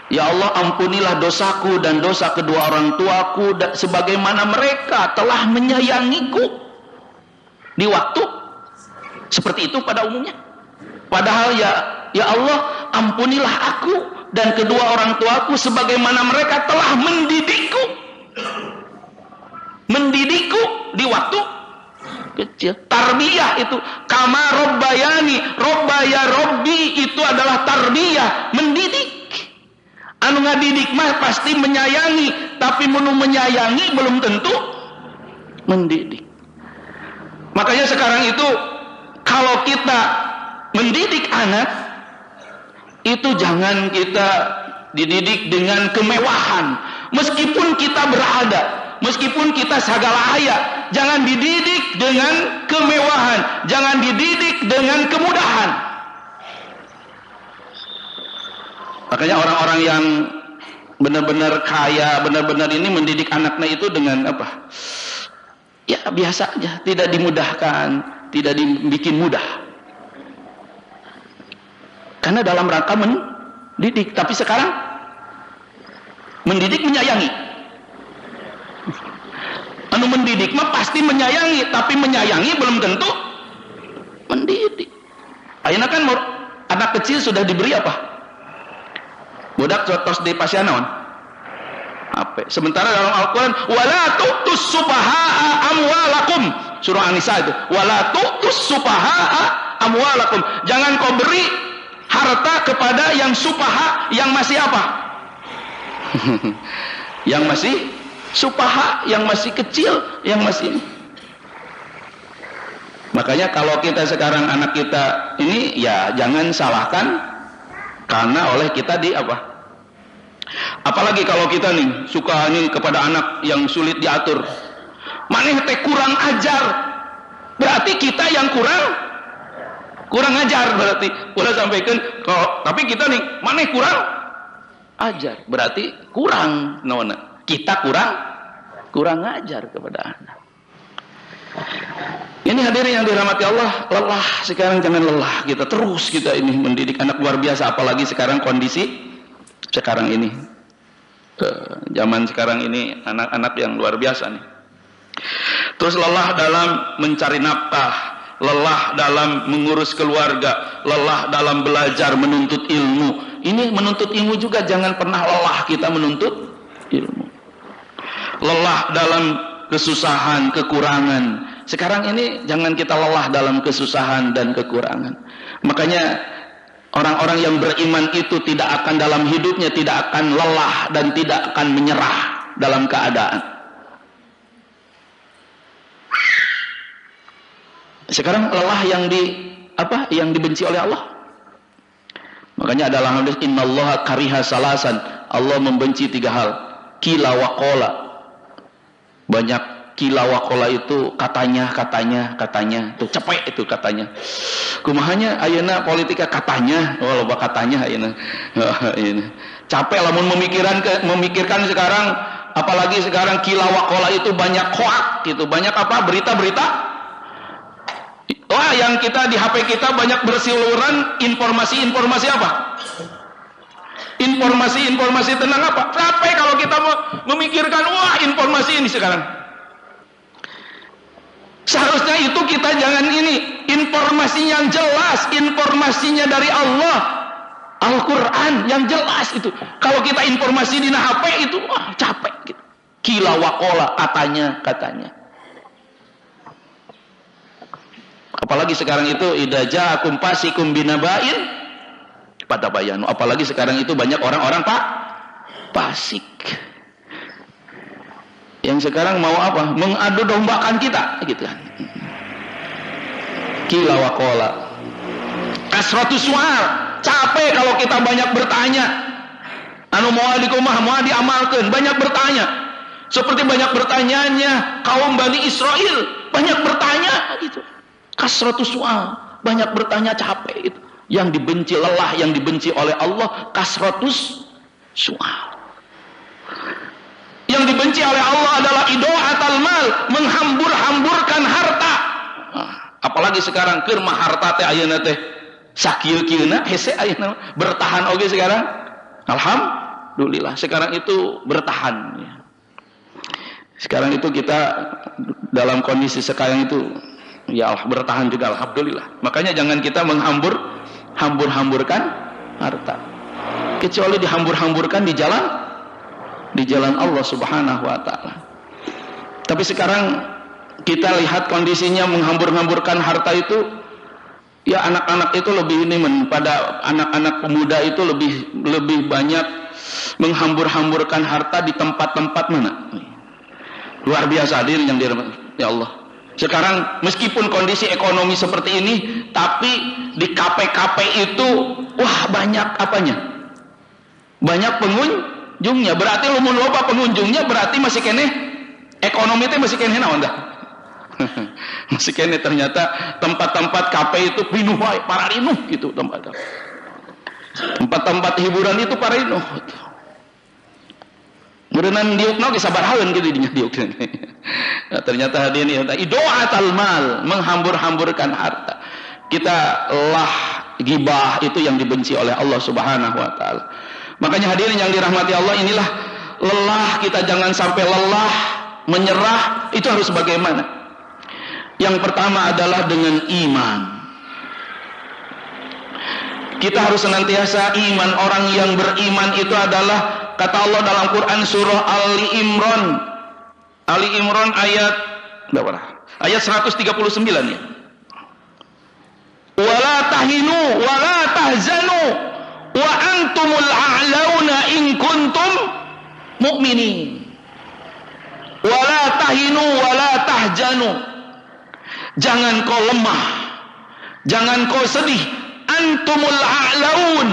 ya Allah, ampunilah dosaku dan dosa kedua orang tuaku sebagaimana mereka telah menyayangiku. Di waktu seperti itu pada umumnya. Padahal ya Allah, ampunilah aku dan kedua orang tuaku sebagaimana mereka telah mendidikku. Mendidikku di waktu kecil. Tarbiyah itu kama robbayani, robbaya robbi itu adalah tarbiyah, mendidik. Anu ngadidik mah pasti menyayangi, tapi menu menyayangi belum tentu mendidik. Makanya sekarang itu kalau kita mendidik anak itu jangan kita dididik dengan kemewahan. Meskipun kita berada, meskipun kita sagala aya, jangan dididik dengan kemewahan, jangan dididik dengan kemudahan. Makanya orang-orang yang benar-benar kaya, benar-benar ini mendidik anaknya itu dengan apa? Ya biasa aja, tidak dimudahkan, tidak dibikin mudah. Karena dalam rangka mendidik, tapi sekarang mendidik menyayangi. Anu mendidik mah pasti menyayangi, tapi menyayangi belum tentu mendidik. Ayeuna kan anak kecil sudah diberi apa? Budak tos di pasien naon? Apa? Sementara dalam Al-Qur'an wala tu'tus sufaha'a amwalakum, surah An-Nisa itu, wala tu'tus sufaha'a amwalakum. Jangan kau beri harta kepada yang supaha, yang masih apa? Yang masih supaha, yang masih kecil, yang masih. Makanya kalau kita sekarang anak kita ini, ya jangan salahkan karena oleh kita di apa? Apalagi kalau kita nih suka nih kepada anak yang sulit diatur. Maneh teh kurang ajar. Berarti kita yang kurang ajar berarti. Ulah sampaikan kalau tapi kita nih maneh kurang ajar. Berarti kurang naonna? Kita kurang ajar kepada anak. Ini hadirin yang dirahmati Allah, lelah sekarang, jangan lelah kita terus kita ini mendidik anak luar biasa, apalagi sekarang kondisi sekarang ini, zaman sekarang ini anak-anak yang luar biasa nih. Terus lelah dalam mencari nafkah, lelah dalam mengurus keluarga, lelah dalam belajar menuntut ilmu. Ini menuntut ilmu juga jangan pernah lelah kita menuntut ilmu. Lelah dalam kesusahan, kekurangan. Sekarang ini jangan kita lelah dalam kesusahan dan kekurangan. Makanya orang-orang yang beriman itu tidak akan dalam hidupnya tidak akan lelah dan tidak akan menyerah dalam keadaan. Sekarang lelah yang dibenci oleh Allah. Makanya adalah hadis innallaha kariha salasan. Allah membenci 3 hal. Qila wa qala. Banyak qila wa qala itu katanya. Tuh cepek itu katanya. Kumahanya ayeuna politika katanya. Oh loba katanya ayeuna. Capek lamun memikirkan sekarang, apalagi sekarang qila wa qala itu banyak hoak gitu. Banyak apa? Berita-berita. Wah, yang kita di HP kita banyak berseliweran informasi-informasi apa? Informasi tentang apa? Capek kalau kita mau memikirkan, wah informasi ini sekarang. Seharusnya itu kita jangan ini, informasi yang jelas, informasinya dari Allah, Al-Quran yang jelas itu. Kalau kita informasi di HP itu, wah capek gitu. Qila wa qala, katanya. Apalagi sekarang itu idza ja'akum fasikum binaba'in fatabayanu. Apalagi sekarang itu banyak orang-orang fasik. Yang sekarang mau apa? Mengadu dombakan kita, gitu kan. Qila wa qala. Kasratus su'al. Capek kalau kita banyak bertanya. Anu moal dikumah, moal diamalkeun, banyak bertanya. Seperti banyak bertanyanya kaum Bani Israel, banyak bertanya gitu. Kasratus su'al, banyak bertanya capek itu. Yang dibenci lelah, yang dibenci oleh Allah kasratus su'al. Yang dibenci oleh Allah adalah ida'atul mal, menghambur-hamburkan harta. Nah, apalagi sekarang keur mah harta teh ayeuna teh sakieu-kieuna hese ayeuna bertahan oge sekarang. Alhamdulillah sekarang itu bertahan. Sekarang itu kita dalam kondisi sekarang itu ya Allah bertahan juga alhamdulillah. Makanya jangan kita menghambur-hamburkan harta. Kecuali dihambur-hamburkan di jalan Allah Subhanahu wa taala. Tapi sekarang kita lihat kondisinya menghambur-hamburkan harta itu ya anak-anak itu lebih ini pada anak-anak pemuda itu lebih banyak menghambur-hamburkan harta di tempat-tempat mana? Luar biasa hadirin yang dirahmati ya Allah. Sekarang meskipun kondisi ekonomi seperti ini, tapi di KP-KP itu wah banyak apanya? Banyak pengunjungnya. Berarti lumun loba pengunjungnya berarti masih kene ekonomi itu masih kene naon dah. Masih kene ternyata tempat-tempat KP itu pinuh wae, pararinuh gitu tempat. Tempat-tempat hiburan itu pararinuh. Berenang diukna ge sabaraheun gitu dinya diuk. Nah, ternyata hadirin ida'atul mal, menghambur-hamburkan harta. Kita lah gibah itu yang dibenci oleh Allah Subhanahu wa taala. Makanya hadirin yang dirahmati Allah, inilah lelah kita, jangan sampai lelah, menyerah. Itu harus bagaimana? Yang pertama adalah dengan iman. Kita harus senantiasa iman. Orang yang beriman itu adalah kata Allah dalam Quran surah Ali Imran ayat berapa? Ayat 139 ya. Wala tahinu wala tahzanu wa antumul a'launa in kuntum mu'minin. Wala tahinu wala tahjanu. Jangan kau lemah, jangan kau sedih. Antumul a'laun,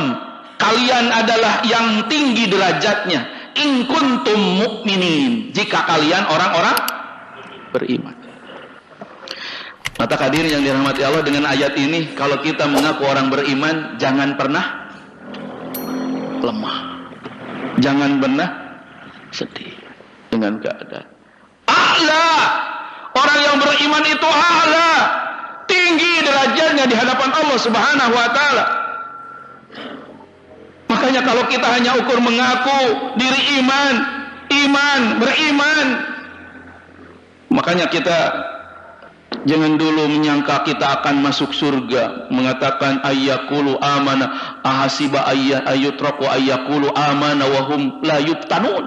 kalian adalah yang tinggi derajatnya. In kuntum mu'minin, jika kalian orang-orang beriman. Mata hadirin yang dirahmati Allah, dengan ayat ini kalau kita mengaku orang beriman, jangan pernah lemah, jangan pernah sedih dengan keadaan. A'la, orang yang beriman itu a'la, tinggi derajatnya di hadapan Allah Subhanahu wa taala. Makanya kalau kita hanya ukur mengaku diri iman, beriman, makanya kita jangan dulu menyangka kita akan masuk surga, mengatakan ayyakulu amana ahasiba ayyutraku ayyakulu amana wahum la yuftanun.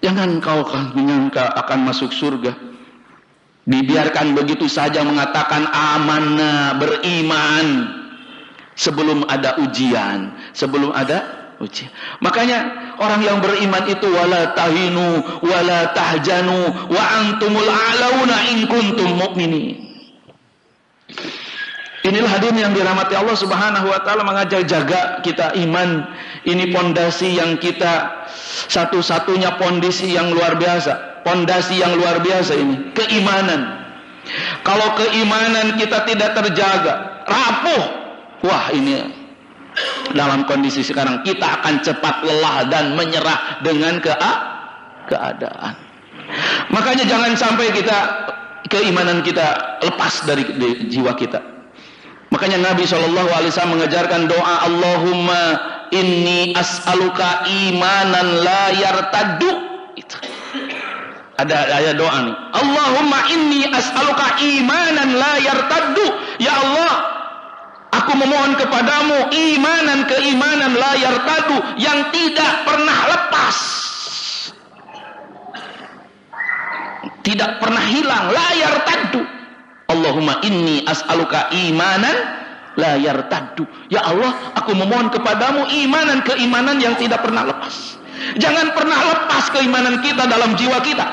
Jangan kau menyangka akan masuk surga, dibiarkan begitu saja mengatakan amanah, beriman, sebelum ada ujian, Makanya orang yang beriman itu wala tahinu wala tahjanu wa antumul a'launa in kuntum mu'minin. Inilah hadirin yang dirahmati Allah Subhanahu wa taala, mengajar jaga kita iman. Ini pondasi yang kita, satu-satunya pondasi yang luar biasa. Pondasi yang luar biasa ini, keimanan. Kalau keimanan kita tidak terjaga, rapuh, wah ini dalam kondisi sekarang kita akan cepat lelah dan menyerah dengan keadaan. Makanya jangan sampai keimanan kita lepas dari jiwa kita. Makanya Nabi SAW mengajarkan doa, Allahumma inni as'aluka imanan la yartaddu. Itu ada ayat doa nih, Allahumma inni as'aluka imanan la yartaddu. Ya Allah, aku memohon kepadamu keimanan la yartaddu, yang tidak pernah lepas, tidak pernah hilang. La yartaddu. Allahumma inni as'aluka imanan la yartaddu. Ya Allah, aku memohon kepadamu keimanan yang tidak pernah lepas. Jangan pernah lepas keimanan kita dalam jiwa kita.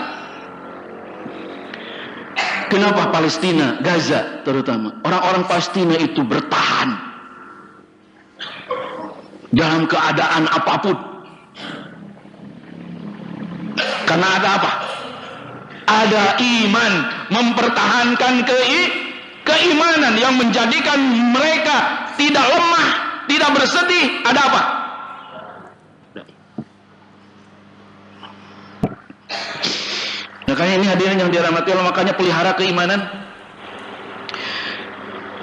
Kenapa Palestina, Gaza terutama, orang-orang Palestina itu bertahan dalam keadaan apapun? Karena ada apa? Ada iman, mempertahankan keimanan yang menjadikan mereka tidak lemah, tidak bersedih. Ada apa? Makanya ini hadirin yang dirahmati Allah, makanya pelihara keimanan.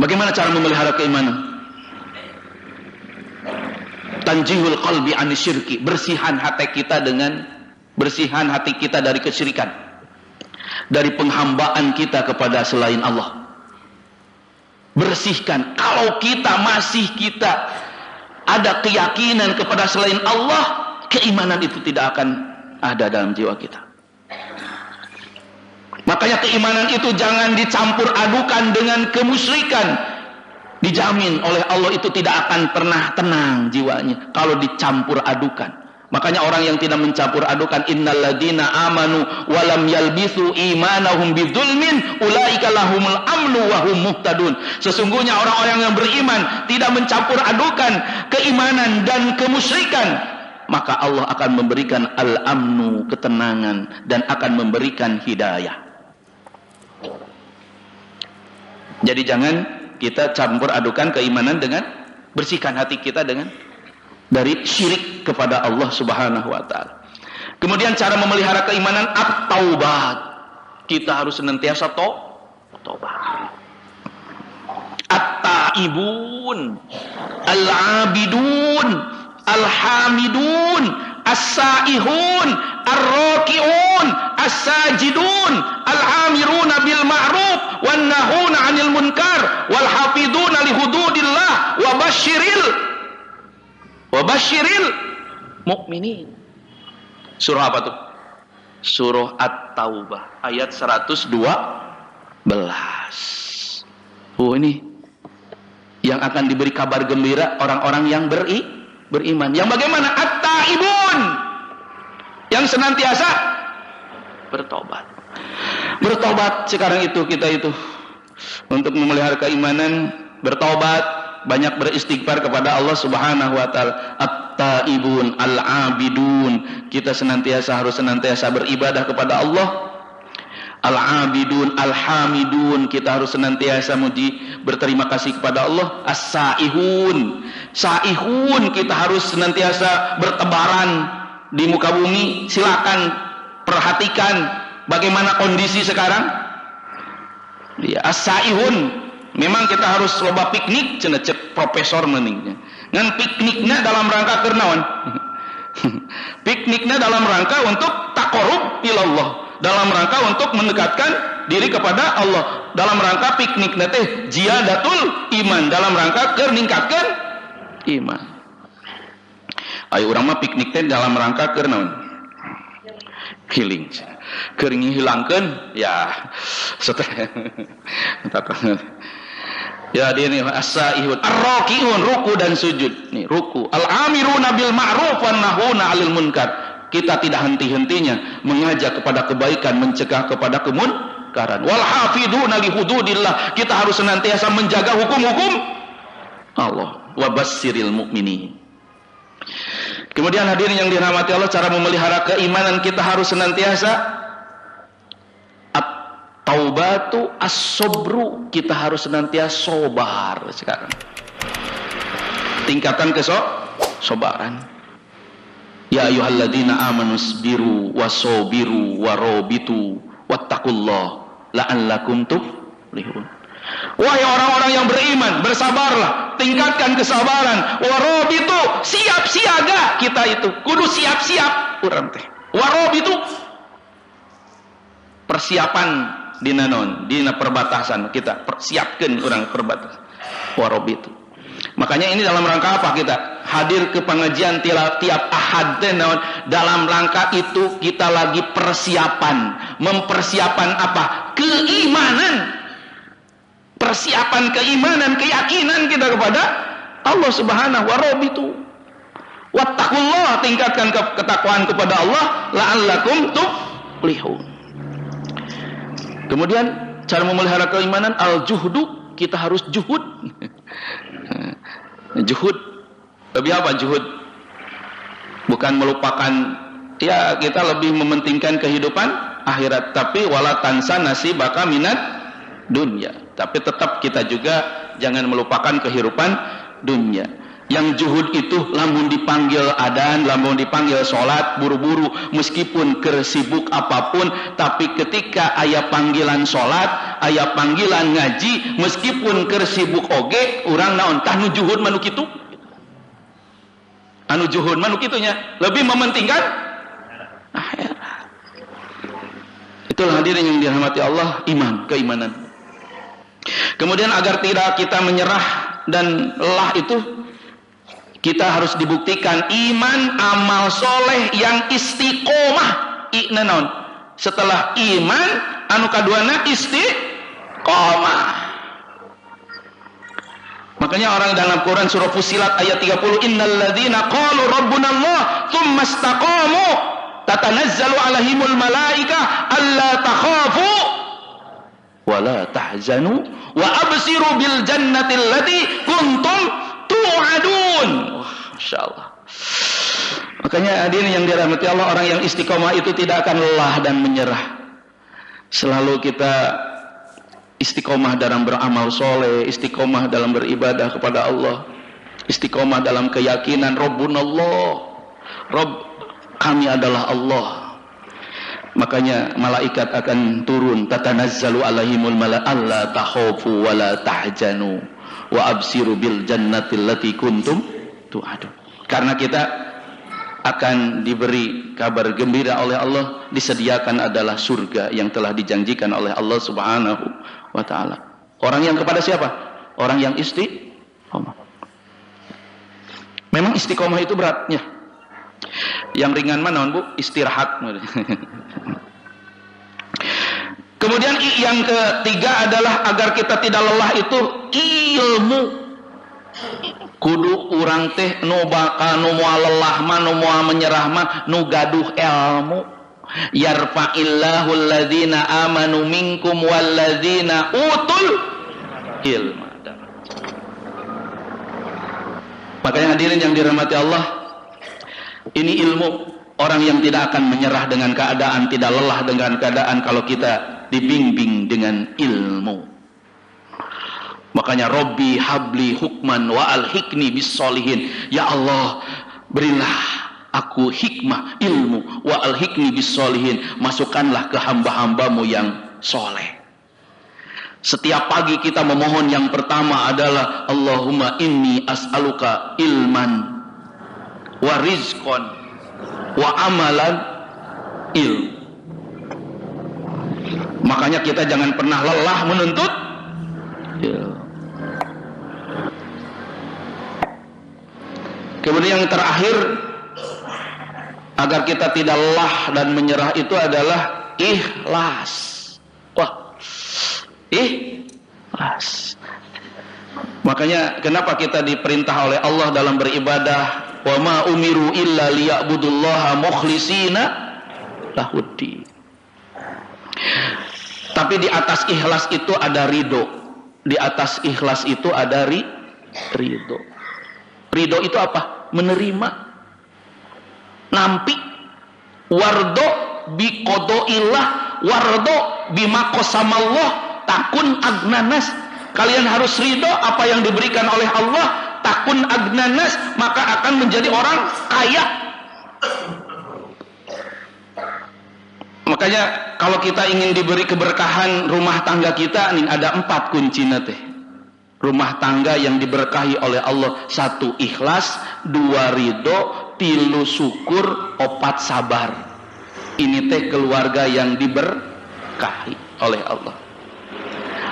Bagaimana cara memelihara keimanan? Tanjihul qalbi anisyirki, bersihan hati kita dari kesyirikan, dari penghambaan kita kepada selain Allah. Bersihkan. Kalau kita ada keyakinan kepada selain Allah, keimanan itu tidak akan ada dalam jiwa kita. Makanya keimanan itu jangan dicampur adukan dengan kemusyrikan. Dijamin oleh Allah itu tidak akan pernah tenang jiwanya kalau dicampur adukan. Makanya orang yang tidak mencampur adukan, innalladzina amanu walam yalbisu imanahum bidzulmin ulaika lahumul amnu wa hum muhtadun. Sesungguhnya orang-orang yang beriman tidak mencampur adukan keimanan dan kemusyrikan, maka Allah akan memberikan al-amnu, ketenangan, dan akan memberikan hidayah. Jadi jangan kita campur adukan keimanan dengan, bersihkan hati kita dari syirik kepada Allah Subhanahu wa taala. Kemudian cara memelihara keimanan, at-taubat. Kita harus senantiasa taubat. At-taibun, al-abidun, al-hamidun, as-saihun, ar-raki'un, as-sajidun, al-amiruna bil ma'ruf wan nahuna 'anil munkar wal hafiduna li hududillah wa basyiril mu'minin. Surah apa tuh? Surah At-Taubah ayat 112. Oh, ini yang akan diberi kabar gembira orang-orang yang beriman. Yang bagaimana? At-taibun, yang senantiasa bertobat. Bertobat sekarang itu kita itu untuk memelihara keimanan, bertobat, banyak beristighfar kepada Allah Subhanahu wa taala. At-taibun, al-abidun, kita harus senantiasa beribadah kepada Allah. Al-abidun, al-hamidun, kita harus senantiasa berterima kasih kepada Allah. As-saihun, saihun, kita harus senantiasa bertebaran di muka bumi. Silakan perhatikan bagaimana kondisi sekarang. Ya, as-saihun, memang kita harus loba piknik, cenah cek profesor meningnya. Ngan pikniknya dalam rangka kernaon? Pikniknya dalam rangka untuk taqarrub ilallah, dalam rangka untuk mendekatkan diri kepada Allah, dalam rangka piknik teh ziyadatul iman, dalam rangka keur ningkatkeun iman. Ayo urang mah piknik teh dalam rangka keur naon? Healing. Keur ngihilangkeun ya setelah ya dia nih as-saihun, ar-raki'un, ruku dan sujud. Nih ruku. Al-amiruna bil ma'ruf wan nahuna 'anil munkar. Kita tidak henti-hentinya mengajak kepada kebaikan, mencegah kepada kemunkaran. Wal hafiduna li hududillah, kita harus senantiasa menjaga hukum-hukum Allah. Wa basyiril mu'minin. Kemudian hadirin yang dirahmati Allah, cara memelihara keimanan kita harus senantiasa at-taubatu as-sabru, kita harus senantiasa sobar sekarang. Tingkatan kesobaran. Ya ayyuhalladzina amanu sabiru wasobiru warobitu wattaqullah la'allakum tuflihun. Wahai orang-orang yang beriman, bersabarlah, tingkatkan kesabaran. Warobitu, siap siaga, kita itu kudu siap-siap urang teh. Warobitu, persiapan dina naon? Dina perbatasan kita persiapkeun urang perbatasan. Warobitu. Makanya ini dalam rangka apa kita hadir ke pengajian tiap ahad dalam rangka itu kita lagi mempersiapan apa? Keimanan, persiapan keimanan, keyakinan kita kepada Allah Subhanahu wa ta'ala. Wattaqullah, tingkatkan ketakwaan kepada Allah, la'allakum tuflihun. Kemudian cara memelihara keimanan, al-juhdu, kita harus juhud. Juhud, lebih apa juhud? Bukan melupakan, ya kita lebih mementingkan kehidupan akhirat, tapi wala tansa nasibaka minat dunya, tapi tetap kita juga jangan melupakan kehidupan dunia. Yang juhud itu lamun dipanggil adzan, lamun dipanggil sholat, buru-buru, meskipun kersibuk apapun, tapi ketika aya panggilan sholat, aya panggilan ngaji, meskipun kersibuk oge, urang naon tah nu juhud manu kitu. Anu juhud manu kitunya lebih mementingkan akhirat. Itulah hadirin yang dirahmati Allah, iman, keimanan. Kemudian agar tidak kita menyerah dan lelah itu, kita harus dibuktikan iman amal soleh yang istiqomah. Naon? Setelah iman anu kaduana istiqomah. Makanya orang dalam Quran surah Fussilat ayat 30, innal ladzina qalu rabbunallah tsumma istaqamu tatanazzalu alaihimul malaika alla takhafu wa la tahzanu wa absiru bil jannati allati kuntum tu'adun. Masyaallah. Makanya hadirin yang dirahmati Allah, orang yang istiqomah itu tidak akan lelah dan menyerah. Selalu kita istiqomah dalam beramal soleh, istiqomah dalam beribadah kepada Allah, istiqomah dalam keyakinan Rabbunallah, Rabb kami adalah Allah. Makanya malaikat akan turun, tatanazzalu alaihimul alla takhafu wa la tahzanu wa absiru bil jannati allati kuntum tu'adun. Karena kita akan diberi kabar gembira oleh Allah, disediakan adalah surga yang telah dijanjikan oleh Allah Subhanahu wa ta'ala. Orang yang kepada siapa? Orang yang istiqomah. Memang istiqomah itu beratnya. Yang ringan mana Bu? Istirahat. Kemudian yang ketiga adalah agar kita tidak lelah itu ilmu. kudu urang teh nu bakal nu moal lelah mah nu moal menyerah mah nu gaduh ilmu. Yarfa'illahu alladhina amanu minkum walladhina utul ilma. Makanya hadirin yang dirahmati Allah, ini ilmu. Orang yang tidak akan menyerah dengan keadaan, tidak lelah dengan keadaan kalau kita dibimbing dengan ilmu. Makanya Robbi habli hukman wa alhikni bis solihin. Ya Allah, berilah aku hikmah, ilmu, wa alhikni bis solihin. Masukkanlah ke hamba-hambamu yang soleh. Setiap pagi kita memohon yang pertama adalah Allahumma inni as'aluka ilman wa rizqan wa amalan ilmu. Makanya kita jangan pernah lelah menuntut ilmu. Kemudian yang terakhir, agar kita tidak lelah dan menyerah itu adalah ikhlas. Wah, ikhlas. Makanya kenapa kita diperintah oleh Allah dalam beribadah, wa ma umiru illa liya'budullaha mukhlishina lahuddin. Tapi di atas ikhlas itu ada ridho. Di atas ikhlas itu ada ridho. Ridho itu apa? Menerima. Nampi. Wardo bi qadaillah, wardo bima qasamallah, takun agnanas. Kalian harus ridho apa yang diberikan oleh Allah. Takun agnanas, maka akan menjadi orang kaya. Makanya kalau kita ingin diberi keberkahan rumah tangga kita, nih ada 4 kuncinya teh. Rumah tangga yang diberkahi oleh Allah: 1 ikhlas, 2 ridho, 3 syukur, 4 sabar. Ini teh keluarga yang diberkahi oleh Allah.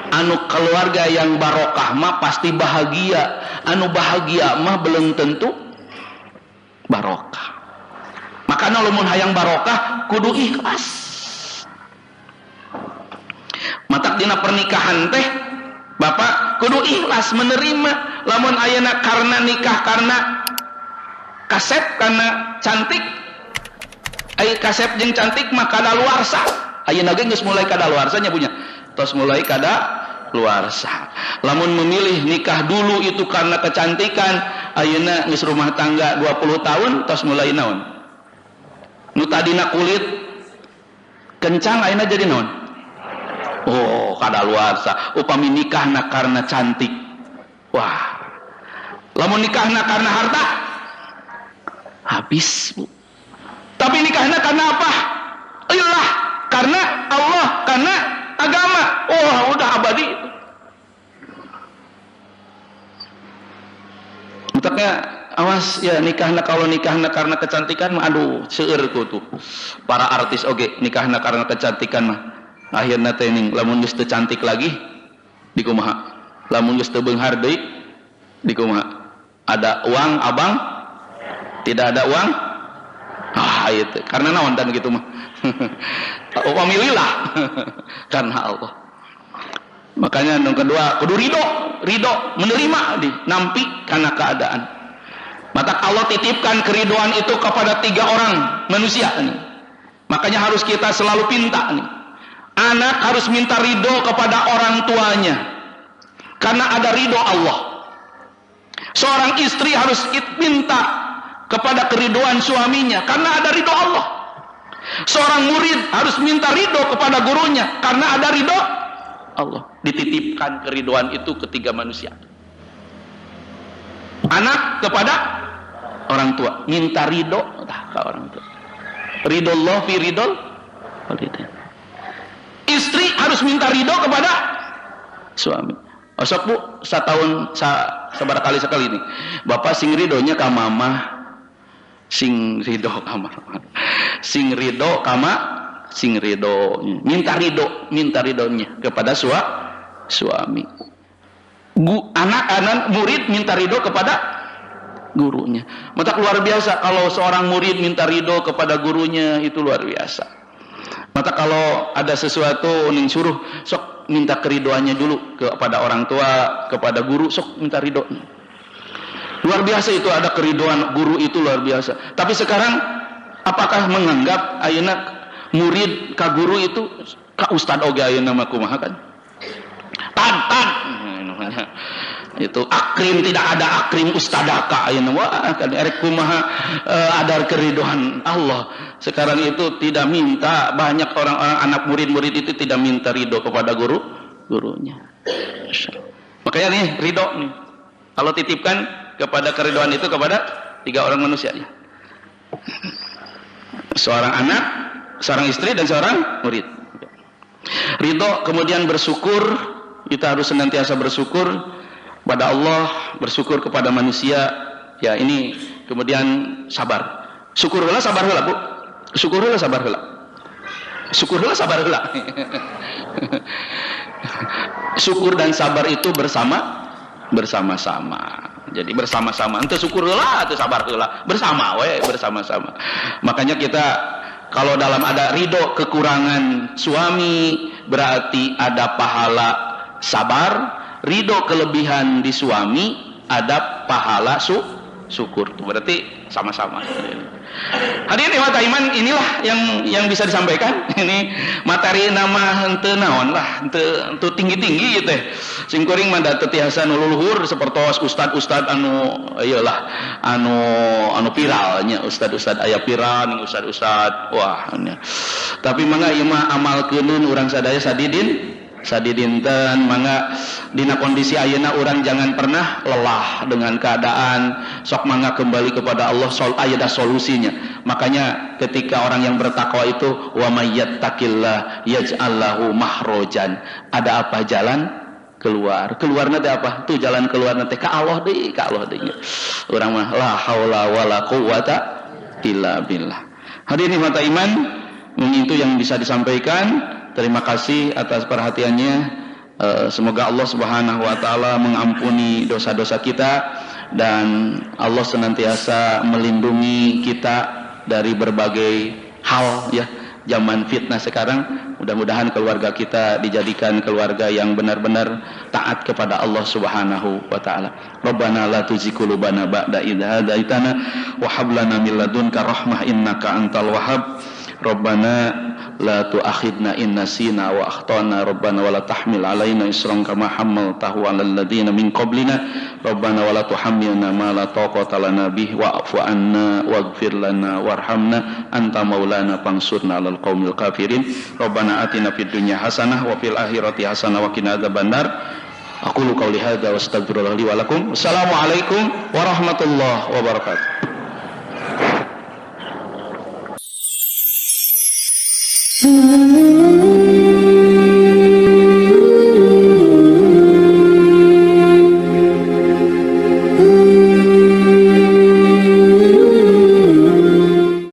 Anu keluarga yang barokah mah pasti bahagia. Anu bahagia mah belum tentu barokah. Makanya lamun hayang barokah kudu ikhlas. Matak dina pernikahan teh Bapak kudu ikhlas menerima. Lamun ayeuna karena nikah karena kasep karena cantik, ai kasep jeung cantik mah kadaluarsa. Ayeuna ge geus mulai kadaluarsanya punya. Tos mulai kadaluarsa. Lamun memilih nikah dulu itu karena kecantikan, ayeuna geus rumah tangga 20 tahun tos mulai naon? Nu tadina kulit kencang ayeuna jadi naon? Oh, kadaluarsa. Upami nikahna karena cantik. Wah. Lamun nikahna karena harta, habis, Bu. Tapi nikahna karena apa? Ilah, karena Allah, karena agama. Oh, udah abadi. Utaknya awas ya, nikahna kalau nikahna karena kecantikan mah aduh seueur ku tuh. Para artis oge nikahna karena kecantikan mah akhirna teh ning lamun geus teu cantik lagi dikumaha, lamun geus teu beunghar deui dikumaha, ada uang abang tidak ada uang, itu karena naon dan gitu mah upamilillah karena Allah. Makanya yang kedua kudu ridho menerima di nampi karena keadaan. Maka Allah titipkan keridoan itu kepada 3 orang manusia nih. Makanya harus kita selalu pinta nih. Anak harus minta ridho kepada orang tuanya karena ada ridho Allah. Seorang istri harus minta kepada keridoan suaminya karena ada ridho Allah. Seorang murid harus minta ridho kepada gurunya karena ada ridho Allah. Dititipkan keridoan itu ke 3 manusia. Anak kepada orang tua minta ridho ke orang tua. Ridho Allah fi ridho. Istri harus minta ridho kepada suami. Osok Bu, setahun sabar kali sekali nih. Bapak sing ridhonya ka mama, sing ridho ka mama, sing ridho kama, sing ridho. Minta ridhonya kepada suami. Anak murid minta ridho kepada gurunya. Maka luar biasa kalau seorang murid minta ridho kepada gurunya, itu luar biasa. Maka kalau ada sesuatu ning suruh sok minta keridoannya dulu kepada orang tua, kepada guru, sok minta ridho. Luar biasa itu, ada keriduan guru itu luar biasa. Tapi sekarang apakah menganggap ayeuna murid ka guru itu ka ustad oge ayeuna mah kumaha kan? Tad namanya. Itu akrim, tidak ada akrim ustadaka ayeuna wah kan erek kumaha ada keriduan Allah. Sekarang itu tidak minta, banyak orang-orang anak murid-murid itu tidak minta ridho kepada gurunya. Makanya nih ridho nih. Allah titipkan kepada keriduan itu kepada 3 orang manusia ya. Seorang anak, seorang istri dan seorang murid. Ridho, kemudian bersyukur, kita harus senantiasa bersyukur pada Allah, bersyukur kepada manusia. Ya ini, kemudian sabar. Syukur heula sabar heula, Bu. Syukur heula sabar heula. Syukur heula sabar heula. Syukur dan sabar itu bersama-sama. Jadi bersama-sama. Ente syukur heula, ente sabar heula. Bersama we, bersama-sama. Makanya kita kalau dalam ada ridho kekurangan suami berarti ada pahala sabar. Ridho kelebihan di suami ada pahala syukur. Berarti sama-sama. Hadirin hadirat iman, inilah yang bisa disampaikan. Ini materi nama henteu naon lah, henteu tinggi-tinggi gitu. Sing kuring mah da teu tiasa nu luhur sapertos ustad-ustad anu iyalah anu viral nya, ustad-ustad aya viral ning ustad-ustad wah nya. Tapi mangga ieu mah amalkeun urang sadaya sadidinten mangga dina kondisi ayeuna urang jangan pernah lelah dengan keadaan, sok mangga kembali kepada Allah, aya da solusinya. Makanya ketika orang yang bertakwa itu wa may yattaqillah yaj'al lahu mahrojan, ada apa jalan keluar. Keluarna teh apa? Tuh jalan keluarna teh ka Allah deui, ka Allah deui. Urang mah la haula wala quwata illa billah. Hadirin mata iman, itu yang bisa disampaikan. Terima kasih atas perhatiannya. Semoga Allah Subhanahu wa taala mengampuni dosa-dosa kita dan Allah senantiasa melindungi kita dari berbagai hal ya. Zaman fitnah sekarang, mudah-mudahan keluarga kita dijadikan keluarga yang benar-benar taat kepada Allah Subhanahu wa taala. Rabbana la tuzigh qulubana ba'da idh hadaitana wa hab lana min ladunka rahmah innaka antal wahhab. Rabbana la tu'akhidna in nasina wa akhtana rabbana wa la tahmil alaina isran kama hamaltahu 'alal ladzina min qablina rabbana wa la tuhammilna ma la taqata lana bih wa'fu 'anna waghfir lana warhamna anta maulana fansurna 'alal qaumil kafirin rabbana atina fid dunya hasanah wa fil akhirati hasanah wa qina adzabannar. Aqulu qouli hadza wa astaghfirullaha li wa lakum. Assalamualaikum warahmatullahi wabarakatuh.